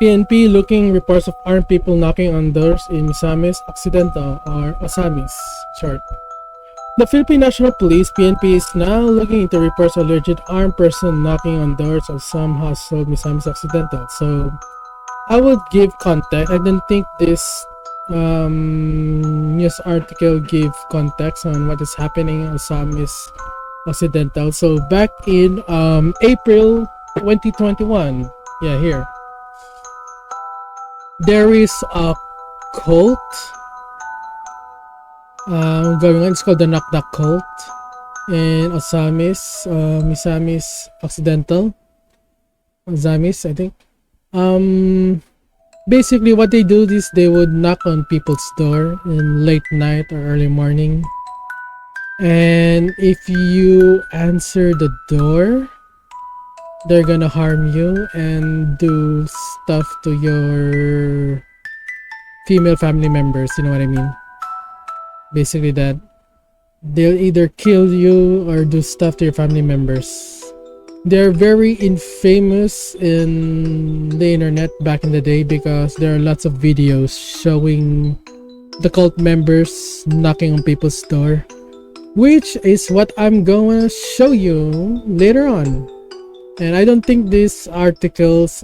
PNP looking reports of armed people knocking on doors in Misamis Occidental, or Osamis short. The Philippine National Police PNP is now looking into reports of alleged armed person knocking on doors of some household Misamis Occidental. So I would give context. I didn't think this news article gave context on what is happening in Osamis Occidental. So back in April 2021, yeah, here. There is a cult going on. It's called the Knock Knock cult in Osamis, Misamis Occidental. Osamis, I think. Basically what they do is they would knock on people's door in late night or early morning. And if you answer the door, they're gonna harm you and do stuff to your female family members, you know what I mean? Basically that. They'll either kill you or do stuff to your family members. They're very infamous in the internet back in the day because there are lots of videos showing the cult members knocking on people's door, which is what I'm gonna show you later on. And I don't think these articles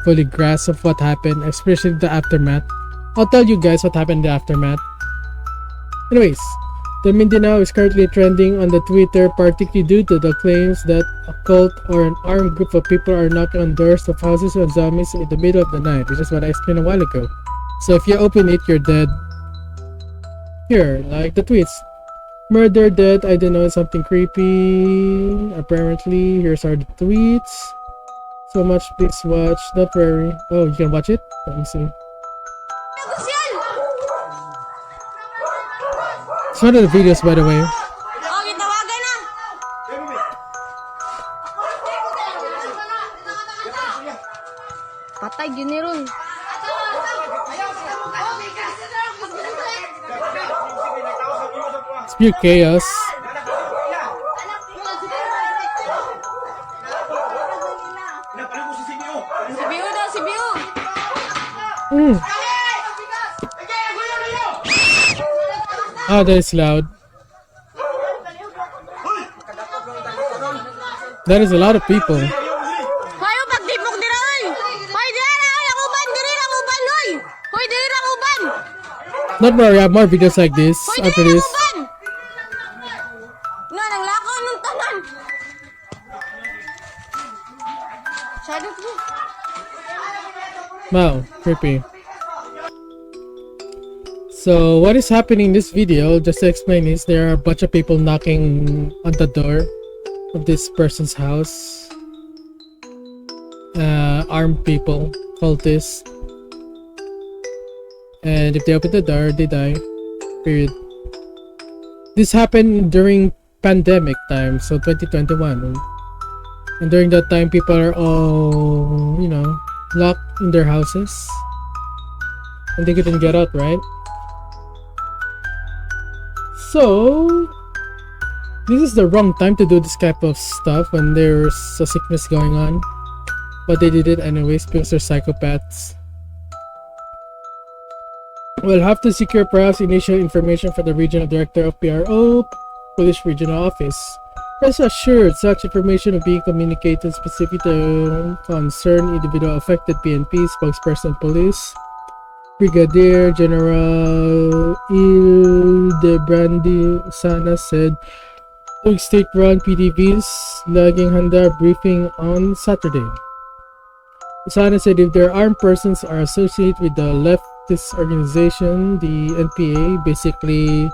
fully grasp of what happened, especially the aftermath. I'll tell you guys what happened in the aftermath. Anyways, the Mindanao is currently trending on the Twitter, particularly due to the claims that a cult or an armed group of people are knocking on doors of houses of zombies in the middle of the night, which is what I explained a while ago. So if you open it, you're dead. Here, like the tweets. Murder, dead, I don't know, something creepy. Apparently, here's our tweets. So much, please watch. Don't worry. Oh, you can watch it? Let me see. It's one of the videos, by the way. Patay giniron. It's pure chaos. Oh, that is loud. That is a lot of people. Kayo pagtipok dira oy. Hoy dira ako ban diri ako ban hoy. Hoy diri ako ban. Don't worry, I have more videos like this after this. Nga nang lakaw nung tanan. Shadow ko. Wow, creepy. So what is happening in this video, just to explain, is there are a bunch of people knocking on the door of this person's house. Armed people, cultists. And if they open the door, they die. Period. This happened during pandemic time, so 2021. And during that time, people are all, you know, locked in their houses. And they couldn't get out, right? So, this is the wrong time to do this type of stuff when there's a sickness going on. But they did it anyways because they're psychopaths. We'll have to secure perhaps initial information from the regional director of PRO, Police Regional Office. Rest assured, such information will be communicated specifically to concerned individual affected. PNP spokesperson police Brigadier General Ildebrandi Sana said to state-run PDVs laging handa briefing on Saturday. Sana said if their armed persons are associated with the leftist organization, the NPA, basically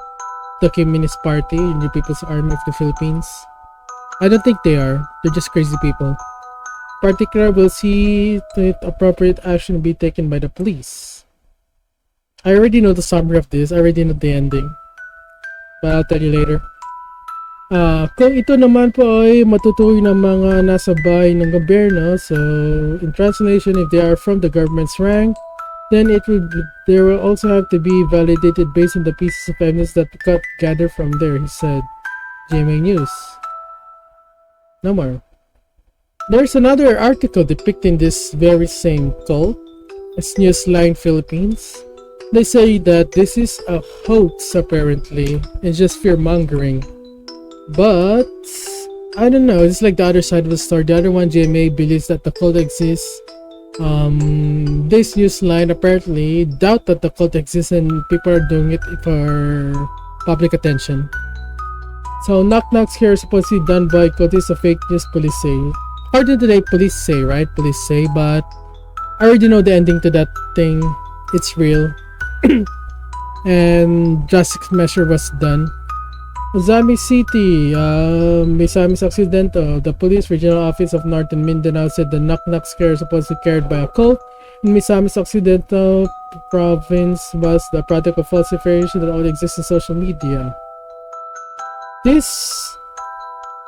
the Communist Party, New People's Army of the Philippines, I don't think they are. They're just crazy people. Particular will see that appropriate action be taken by the police. I already know the summary of this. I already know the ending. But I'll tell you later. Kung ito naman po ay matutuloy ng mga nasa bahay ng gobyerno, so in translation, if they are from the government's rank, then there will also have to be validated based on the pieces of evidence that got gathered from there, he said. GMA News. No more. There's another article depicting this very same cult. It's Newsline Philippines. They say that this is a hoax apparently, it's just fear mongering. But I don't know, it's like the other side of the story. The other one, GMA, believes that the cult exists. This Newsline apparently doubt that the cult exists and people are doing it for public attention. So knock-knocks here are supposedly done by cultists of fake news, police say. According to the police say, right? Police say, but I already know the ending to that thing. It's real. And drastic measure was done. Ozami City, Misamis Occidental, the Police Regional Office of Northern Mindanao said the knock-knock scare supposedly carried by a cult in Misamis Occidental province was the product of falsification that only exists in social media.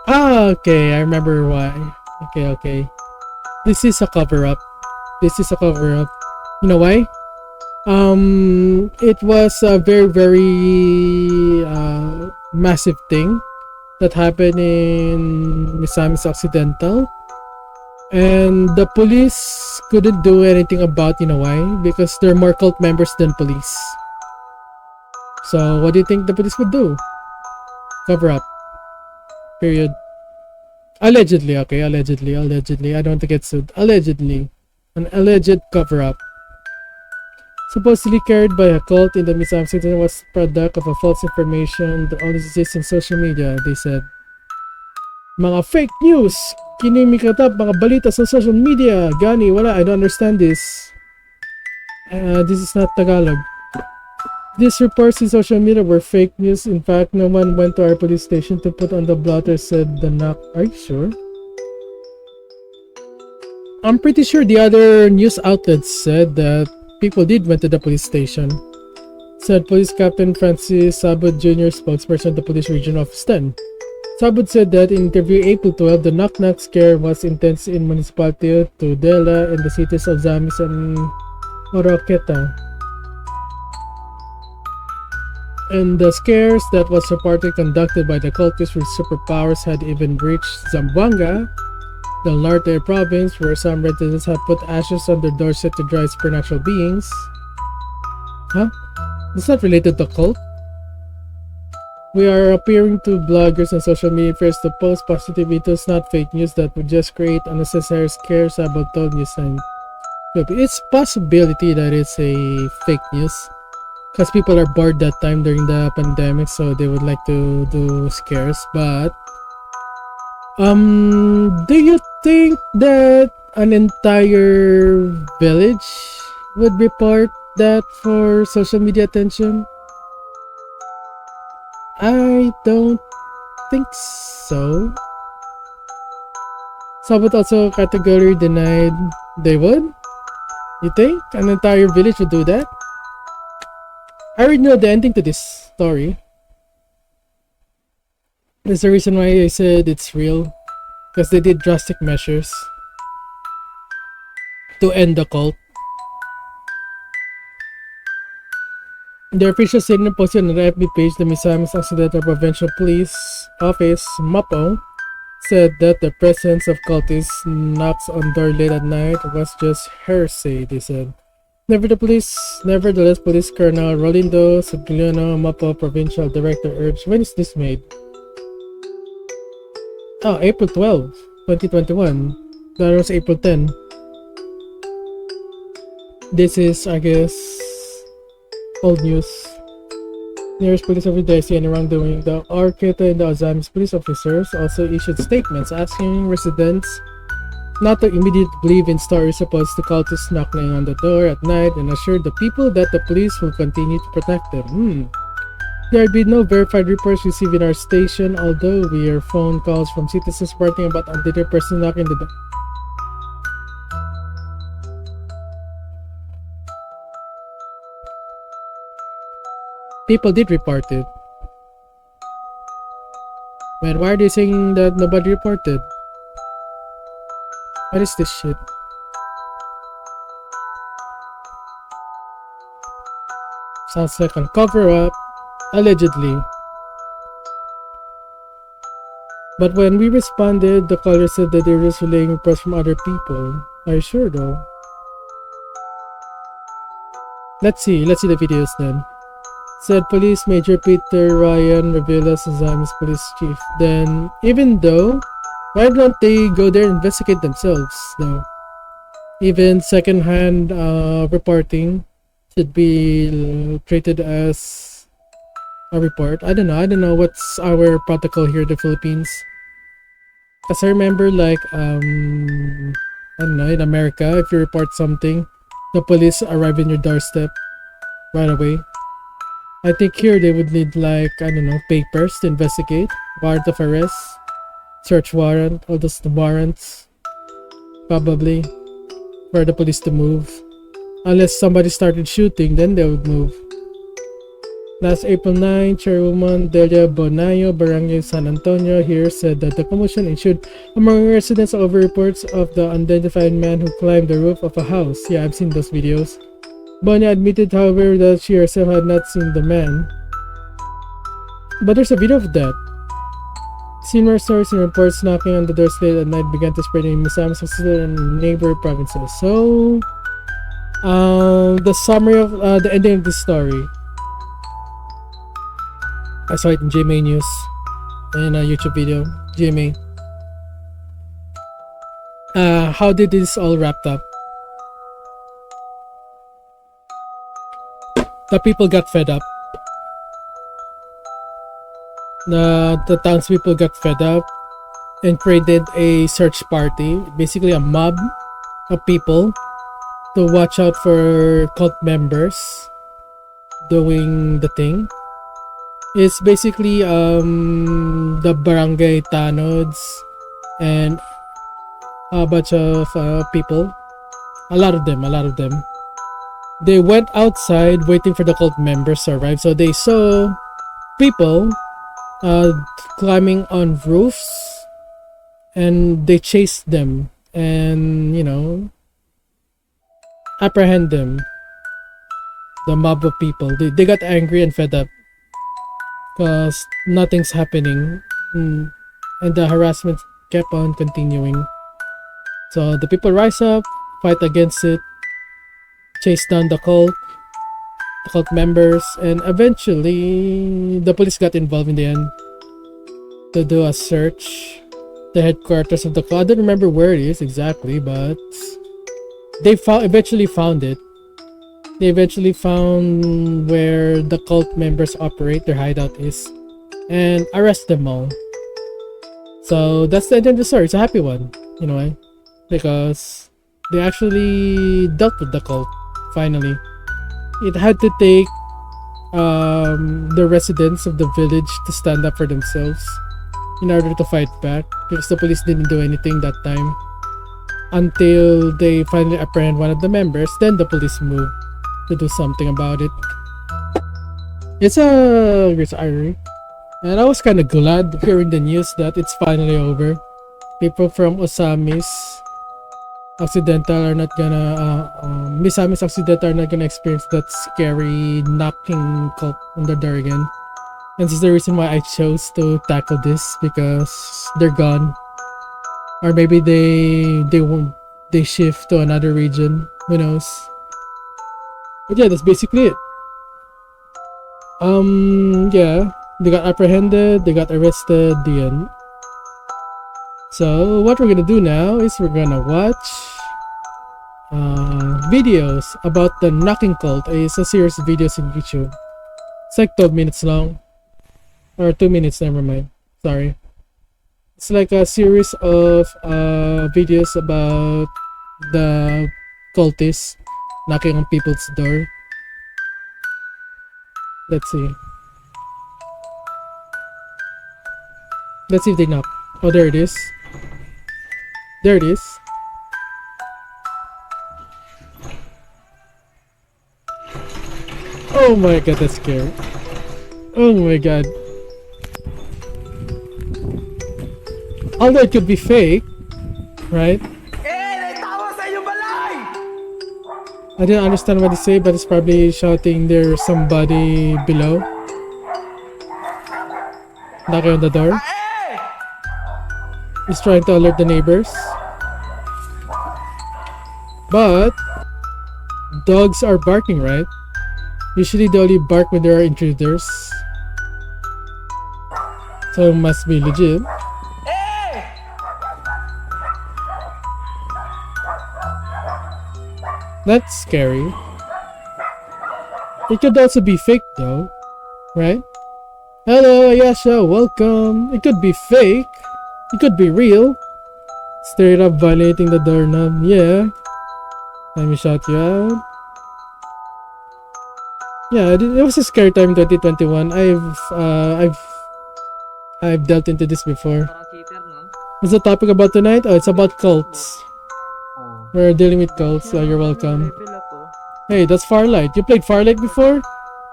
Okay, I remember why. Okay. This is a cover-up. You know why? It was a very massive thing that happened in Misamis Occidental, and the police couldn't do anything about, you know why? Because they're more cult members than police. So what do you think the police would do? Cover up. Period. Allegedly, okay, allegedly. I don't want to get sued. Allegedly. An alleged cover-up. Supposedly carried by a cult in the Misamis city was product of a false information that only exists in social media, they said. Mga fake news! Kinimikatap mga balita sa social media! Gani, wala, I don't understand this. This is not Tagalog. These reports in social media were fake news. In fact, no one went to our police station to put on the blotter, said the knock. Are you sure? I'm pretty sure the other news outlets said that people did went to the police station. Said Police Captain Francis Sabud Jr., spokesperson of the Police Region Office 10. Sabud said that in interview April 12, the knock-knock scare was intense in municipality Tudela and the cities of Zamis and Oroqueta. And the scares that was reportedly conducted by the cultists with superpowers had even reached Zamboanga, the Norte province, where some residents had put ashes on their doorstep to drive supernatural beings. Huh? It's not related to cult. We are appearing to bloggers and social media first to post positive videos, not fake news that would just create unnecessary scares about told Newsline. It's possibility that it's a fake news. Because people are bored that time during the pandemic, so they would like to do scares. But do you think that an entire village would report that for social media attention? I don't think so. Sabot also categorically denied they would. You think an entire village would do that? I already know the ending to this story. There's the reason why I said it's real. Because they did drastic measures to end the cult. The official statement posted on the FB page, the Misamis Occidental Provincial Police Office, MAPO, said that the presence of cultists knocks on door late at night was just hearsay, they said. Nevertheless, Police Colonel Rolindo Sugliano, MAPO Provincial Director, urged. When is this made? Oh, April 12, 2021. That was April 10. This is, I guess, old news. Nearest police officer, did I see any wrongdoing? The Orqueta and the Ozamis police officers also issued statements asking residents not to immediately believe in stories supposed to cultists knocking on the door at night and assured the people that the police will continue to protect them. There had been no verified reports received in our station, although we hear phone calls from citizens reporting about unidentified person knocking the door. People did report it. Man, why are they saying that nobody reported? What is this shit? Sounds like a cover-up, allegedly. But when we responded, the caller said that they were just relaying reports from other people. Are you sure though? Let's see the videos then. Said Police Major Peter Ryan Revilla Suzamis Police Chief. Then, even though, why don't they go there and investigate themselves though? Even second-hand reporting should be treated as a report. I don't know what's our protocol here in the Philippines. Because I remember like, I don't know, in America, if you report something, the police arrive in your doorstep right away. I think here they would need like, I don't know, papers to investigate, warrant of arrest, search warrant, all those warrants, probably, for the police to move. Unless somebody started shooting, then they would move. Last April 9, Chairwoman Delia Bonayo, Barangay San Antonio here said that the commotion ensued among residents over reports of the unidentified man who climbed the roof of a house. Yeah, I've seen those videos. Bonya admitted, however, that she herself had not seen the man. But there's a video of that. Similar stories and reports knocking on the doors late at night began to spread in Misamis and neighboring provinces. So, the summary of the ending of this story. I saw it in GMA News in a YouTube video. GMA. How did this all wrapped up? The people got fed up. The townspeople got fed up and created a search party, basically a mob of people to watch out for cult members doing the thing. It's basically the barangay tanods and a bunch of people. A lot of them. They went outside waiting for the cult members to arrive. So they saw people climbing on roofs, and they chased them and, apprehend them. The mob of people. They got angry and fed up because nothing's happening, and the harassment kept on continuing. So the people rise up, fight against it, chase down the cult members, and eventually the police got involved in the end to do a search. The headquarters of the cult, I don't remember where it is exactly, but they eventually found it. They eventually found where the cult members operate, their hideout is, and arrest them all. So that's the end of the story. It's a happy one, because they actually dealt with the cult finally. It had to take the residents of the village to stand up for themselves in order to fight back, because the police didn't do anything that time until they finally apprehend one of the members. Then the police moved to do something about it. It's irony, and I was kind of glad hearing the news that it's finally over. People from Misamis Occidental are not gonna experience that scary knocking cult on the door again. And this is the reason why I chose to tackle this, because they're gone, or maybe they shift to another region. Who knows? But yeah, that's basically it. Yeah, they got apprehended, they got arrested, the end. So what we're gonna do now is we're gonna watch videos about the knocking cult. It's a series of videos in YouTube. It's like 12 minutes long, or 2 minutes, never mind, sorry. It's like a series of videos about the cultists knocking on people's door. Let's see if they knock. Oh, there it is. Oh my god, that's scary. Oh my god. Although it could be fake, right? I didn't understand what they say, but it's probably shouting there's somebody below. Knocking on the door. He's trying to alert the neighbors. But dogs are barking, right? Usually they only bark when there are intruders. So it must be legit. That's scary. It could also be fake though, right? Hello Ayasha, welcome. It could be fake. It could be real. Straight up violating the doorknob. Yeah. Let me shout you out. Yeah, it was a scary time in 2021. I've dealt into this before. What's the topic about tonight? Oh, it's about cults. We're dealing with cults, so you're welcome. Hey, that's Farlight. You played Farlight before?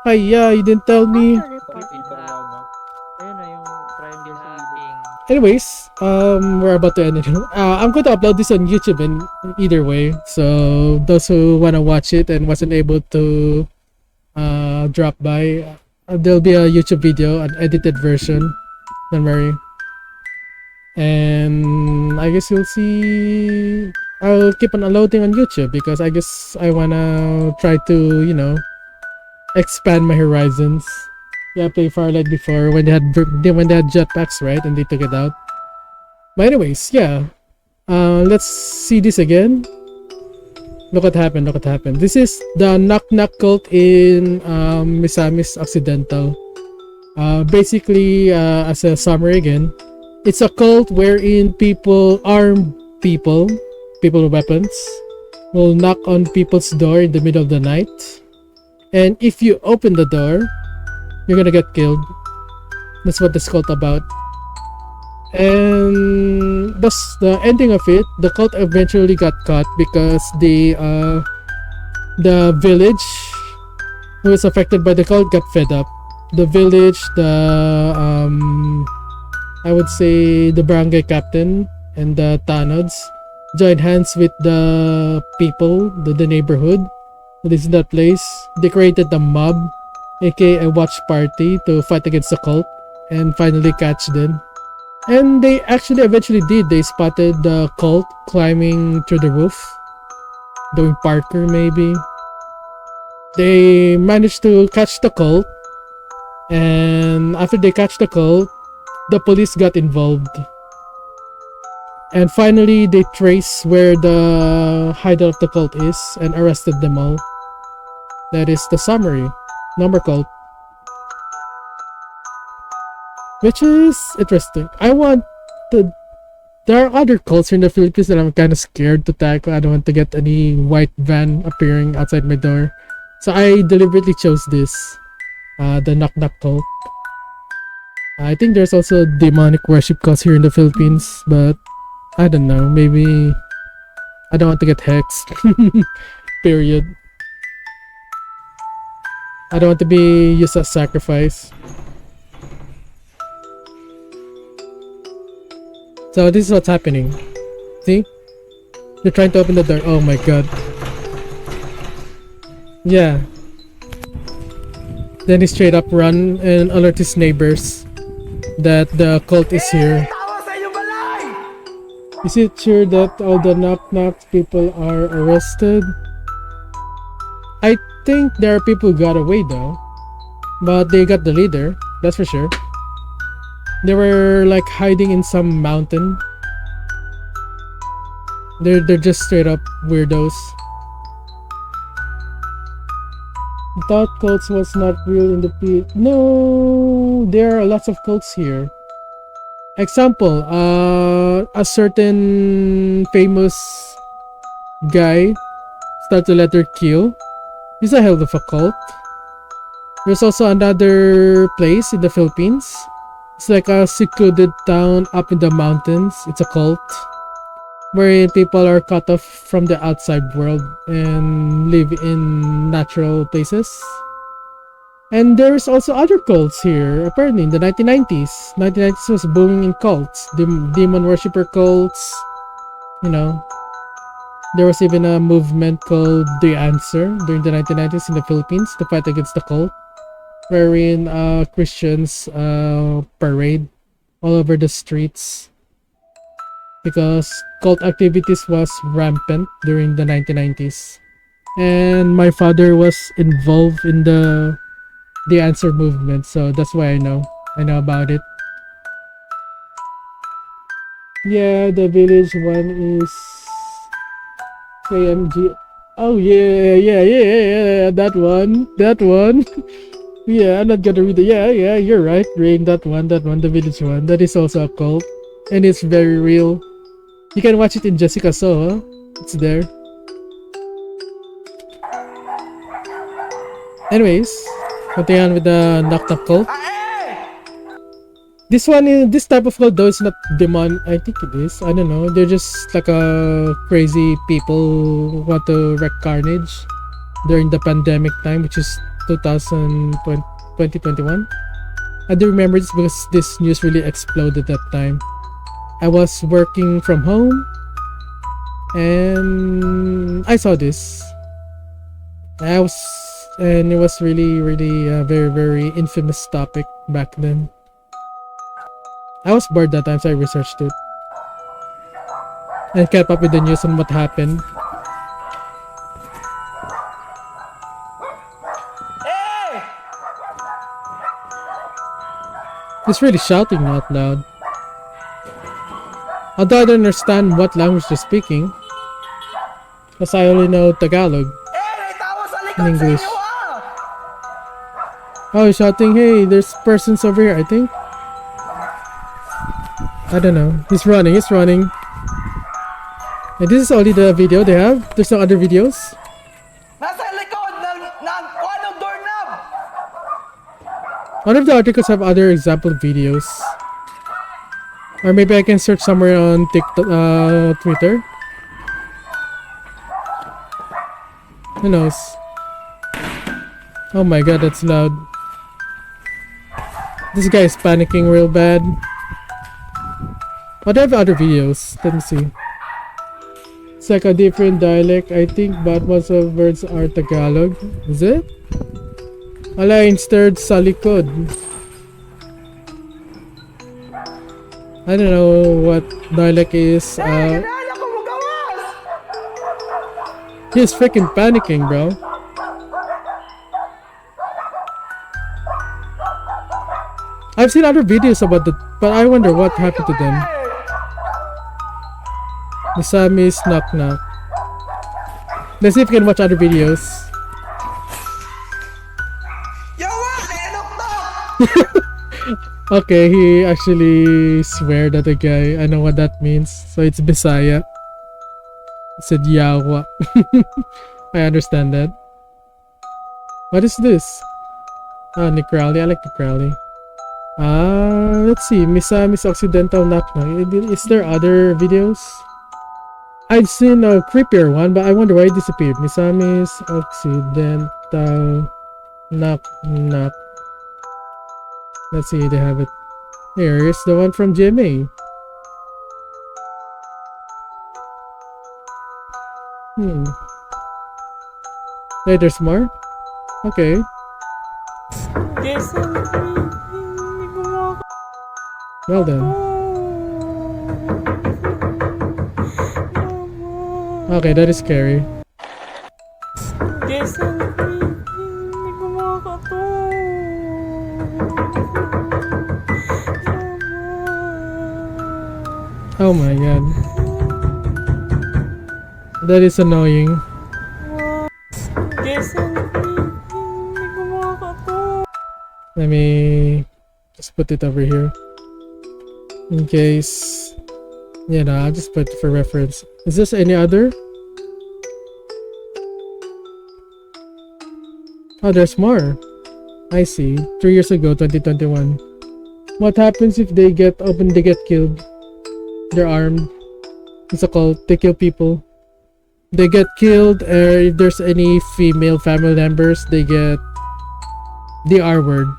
Hi, yeah, you didn't tell me. Anyways, we're about to end it. I'm going to upload this on YouTube in either way. So those who want to watch it and wasn't able to drop by, there'll be a YouTube video, an edited version. Don't worry. And I guess you'll see. I'll keep on uploading on YouTube because I guess I wanna try to, expand my horizons. Yeah, I played Firelight before when they had jetpacks, right? And they took it out. But anyways, yeah. Let's see this again. Look what happened. Look what happened. This is the Knock Knock cult in Misamis Occidental. Basically, as a summary again, it's a cult wherein armed people with weapons, will knock on people's door in the middle of the night. And if you open the door, you're gonna get killed. That's what this cult about. And that's the ending of it. The cult eventually got caught because the village who was affected by the cult got fed up. The village, I would say the barangay captain and the tanods joined hands with the people, the neighborhood that is in that place. They created a mob, aka a watch party, to fight against the cult and finally catch them. And they actually eventually did. They spotted the cult climbing through the roof, doing parkour maybe. They managed to catch the cult, and after they catch the cult, the police got involved. And finally, they traced where the hideout of the cult is and arrested them all. That is the summary. Number cult. Which is interesting. There are other cults here in the Philippines that I'm kind of scared to tackle. I don't want to get any white van appearing outside my door. So I deliberately chose this. The Knock Knock cult. I think there's also demonic worship cults here in the Philippines, but I don't know. Maybe I don't want to get hexed. Period. I don't want to be used as sacrifice. So this is what's happening. See? They're trying to open the door. Oh my god. Yeah. Then he straight up run and alert his neighbors that the cult is here. Is it sure that all the knock people are arrested? I think there are people who got away though. But they got the leader, that's for sure. They were like hiding in some mountain. They're just straight up weirdos. Thought cults was not real in the pit. No, there are lots of cults here. Example, a certain famous guy starts the letter Q. He's a hell of a cult. There's also another place in the Philippines. It's like a secluded town up in the mountains. It's a cult where people are cut off from the outside world and live in natural places. And there's also other cults here. Apparently in the 1990s. 1990s was booming in cults. Demon worshipper cults. You know. There was even a movement called The Answer during the 1990s in the Philippines to fight against the cult, wherein Christians parade all over the streets because cult activities was rampant during the 1990s. And my father was involved in the Answer movement, so that's why I know about it. Yeah, the village one is KMG. Oh yeah, that one. Yeah, I'm not gonna read it. Yeah, you're right. Reading that one, the village one. That is also a cult, and it's very real. You can watch it in Jessica So. It's there. Anyways, continuing on with the Knock Knock cult. This type of cult though is not demon. I think it is. I don't know. They're just like a crazy people who want to wreak carnage during the pandemic time, which is 2021. I do remember this because this news really exploded that time. I was working from home and I saw this. And it was really a very infamous topic back then. I was bored that time, so I researched it and kept up with the news on what happened. He's really shouting out loud. Although I don't understand what language they're speaking. Because I only know Tagalog and English. Oh, he's shouting, hey, there's persons over here, I think. I don't know. He's running. And this is only the video they have? There's no other videos? Nasa likod ng doorknob! One of the articles have other example videos. Or maybe I can search somewhere on TikTok, Twitter. Who knows? Oh my god, that's loud. This guy is panicking real bad. But I have other videos. Let me see. It's like a different dialect, I think, but most of the words are Tagalog. Is it? Ala, instead sa likod. I don't know what dialect is. He's freaking panicking, bro. I've seen other videos about that, but I wonder what happened to them. Misamis knock knock. Let's see if we can watch other videos. Okay, he actually swear at the guy. I know what that means. So it's Bisaya. He said yawa. I understand that. What is this? Ah, Nick Rowley. I like Nick Rowley. Let's see. Misamis Occidental knock knock. Is there other videos? I've seen a creepier one, but I wonder why it disappeared. Misamis Occidental knock knock. Let's see, they have it. Here's the one from GMA. Hey, there's more? Okay. Well then. Okay, that is scary. Oh my god. That is annoying. Let me just put it over here. In case... Yeah, no, I'll just put it for reference. Is this any other? Oh, there's more. I see. 3 years ago, 2021. What happens if they get killed? They're armed. It's a cult. They kill people. They get killed, or if there's any female family members, they get the R word.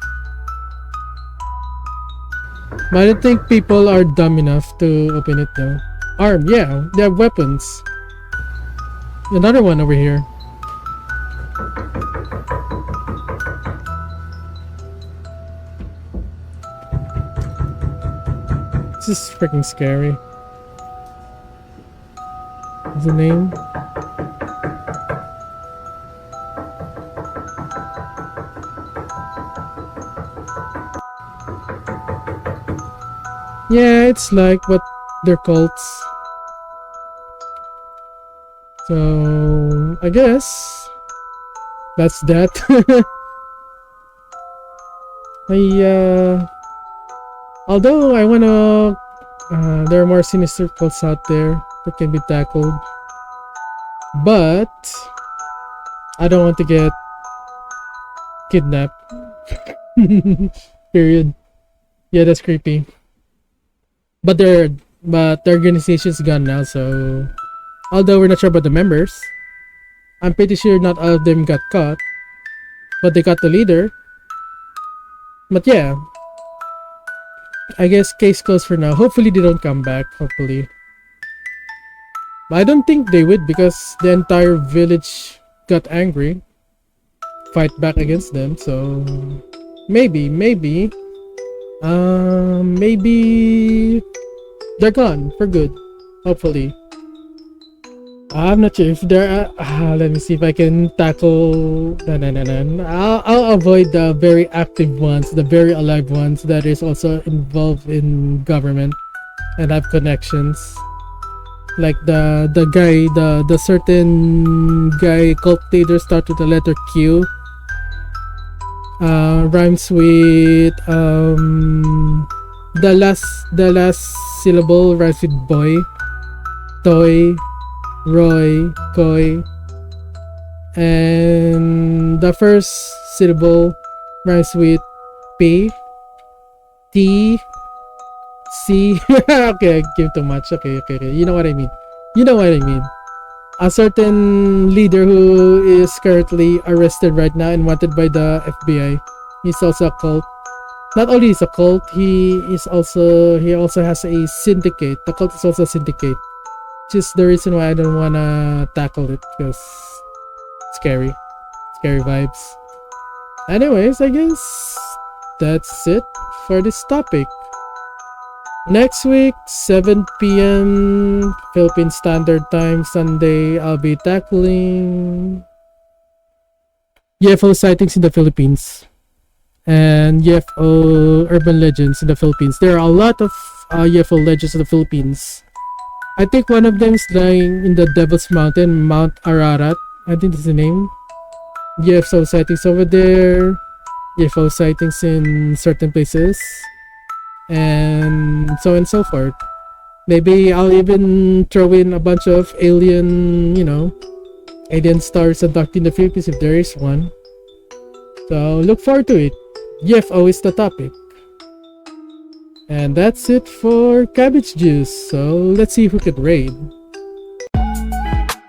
But I don't think people are dumb enough to open it though. Armed, yeah, they have weapons. Another one over here. This is freaking scary. What's the name? Yeah, it's like what they're cults. So I guess that's that. Although I wanna, there are more sinister cults out there that can be tackled, but I don't want to get kidnapped. Period. Yeah, that's creepy. But the organization's gone now, so although we're not sure about the members, I'm pretty sure not all of them got caught, but they got the leader. But yeah, I guess case closed for now. Hopefully they don't come back, hopefully. But I don't think they would, because the entire village got angry, fight back against them, so maybe they're gone for good, hopefully. I'm not sure if there are, let me see if I can tackle. I'll avoid the very active ones, the very alive ones that is also involved in government. and have connections. Like the certain guy cult leader start with the letter Q. Rhymes with the last syllable rhymes with boy, toy, Roy, Koi, and the first syllable rhymes with P, T, C. Okay, I give too much. Okay. You know what I mean. A certain leader who is currently arrested right now and wanted by the FBI. He's also a cult. Not only is a cult, he also has a syndicate. The cult is also a syndicate. Just the reason why I don't wanna tackle it, because scary vibes. Anyways, I guess that's it for this topic. Next week, 7 p.m. Philippine Standard Time, Sunday, I'll be tackling UFO sightings in the Philippines and UFO urban legends in the Philippines. There are a lot of UFO legends in the Philippines. I think one of them is lying in the Devil's Mountain, Mount Ararat. I think that's the name. UFO sightings over there. UFO sightings in certain places. And so on and so forth. Maybe I'll even throw in a bunch of alien stars abducted in the Philippines if there is one. So look forward to it. UFO is the topic. And that's it for Cabbage Juice, so let's see who could raid.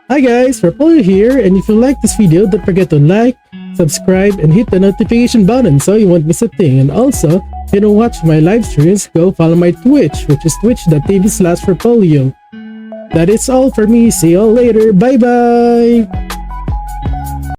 Hi guys, Repolio here, and if you like this video, don't forget to like, subscribe, and hit the notification button so you won't miss a thing. And also, if you don't watch my live streams, go follow my Twitch, which is twitch.tv/Repolio. That is all for me, see you all later, bye bye!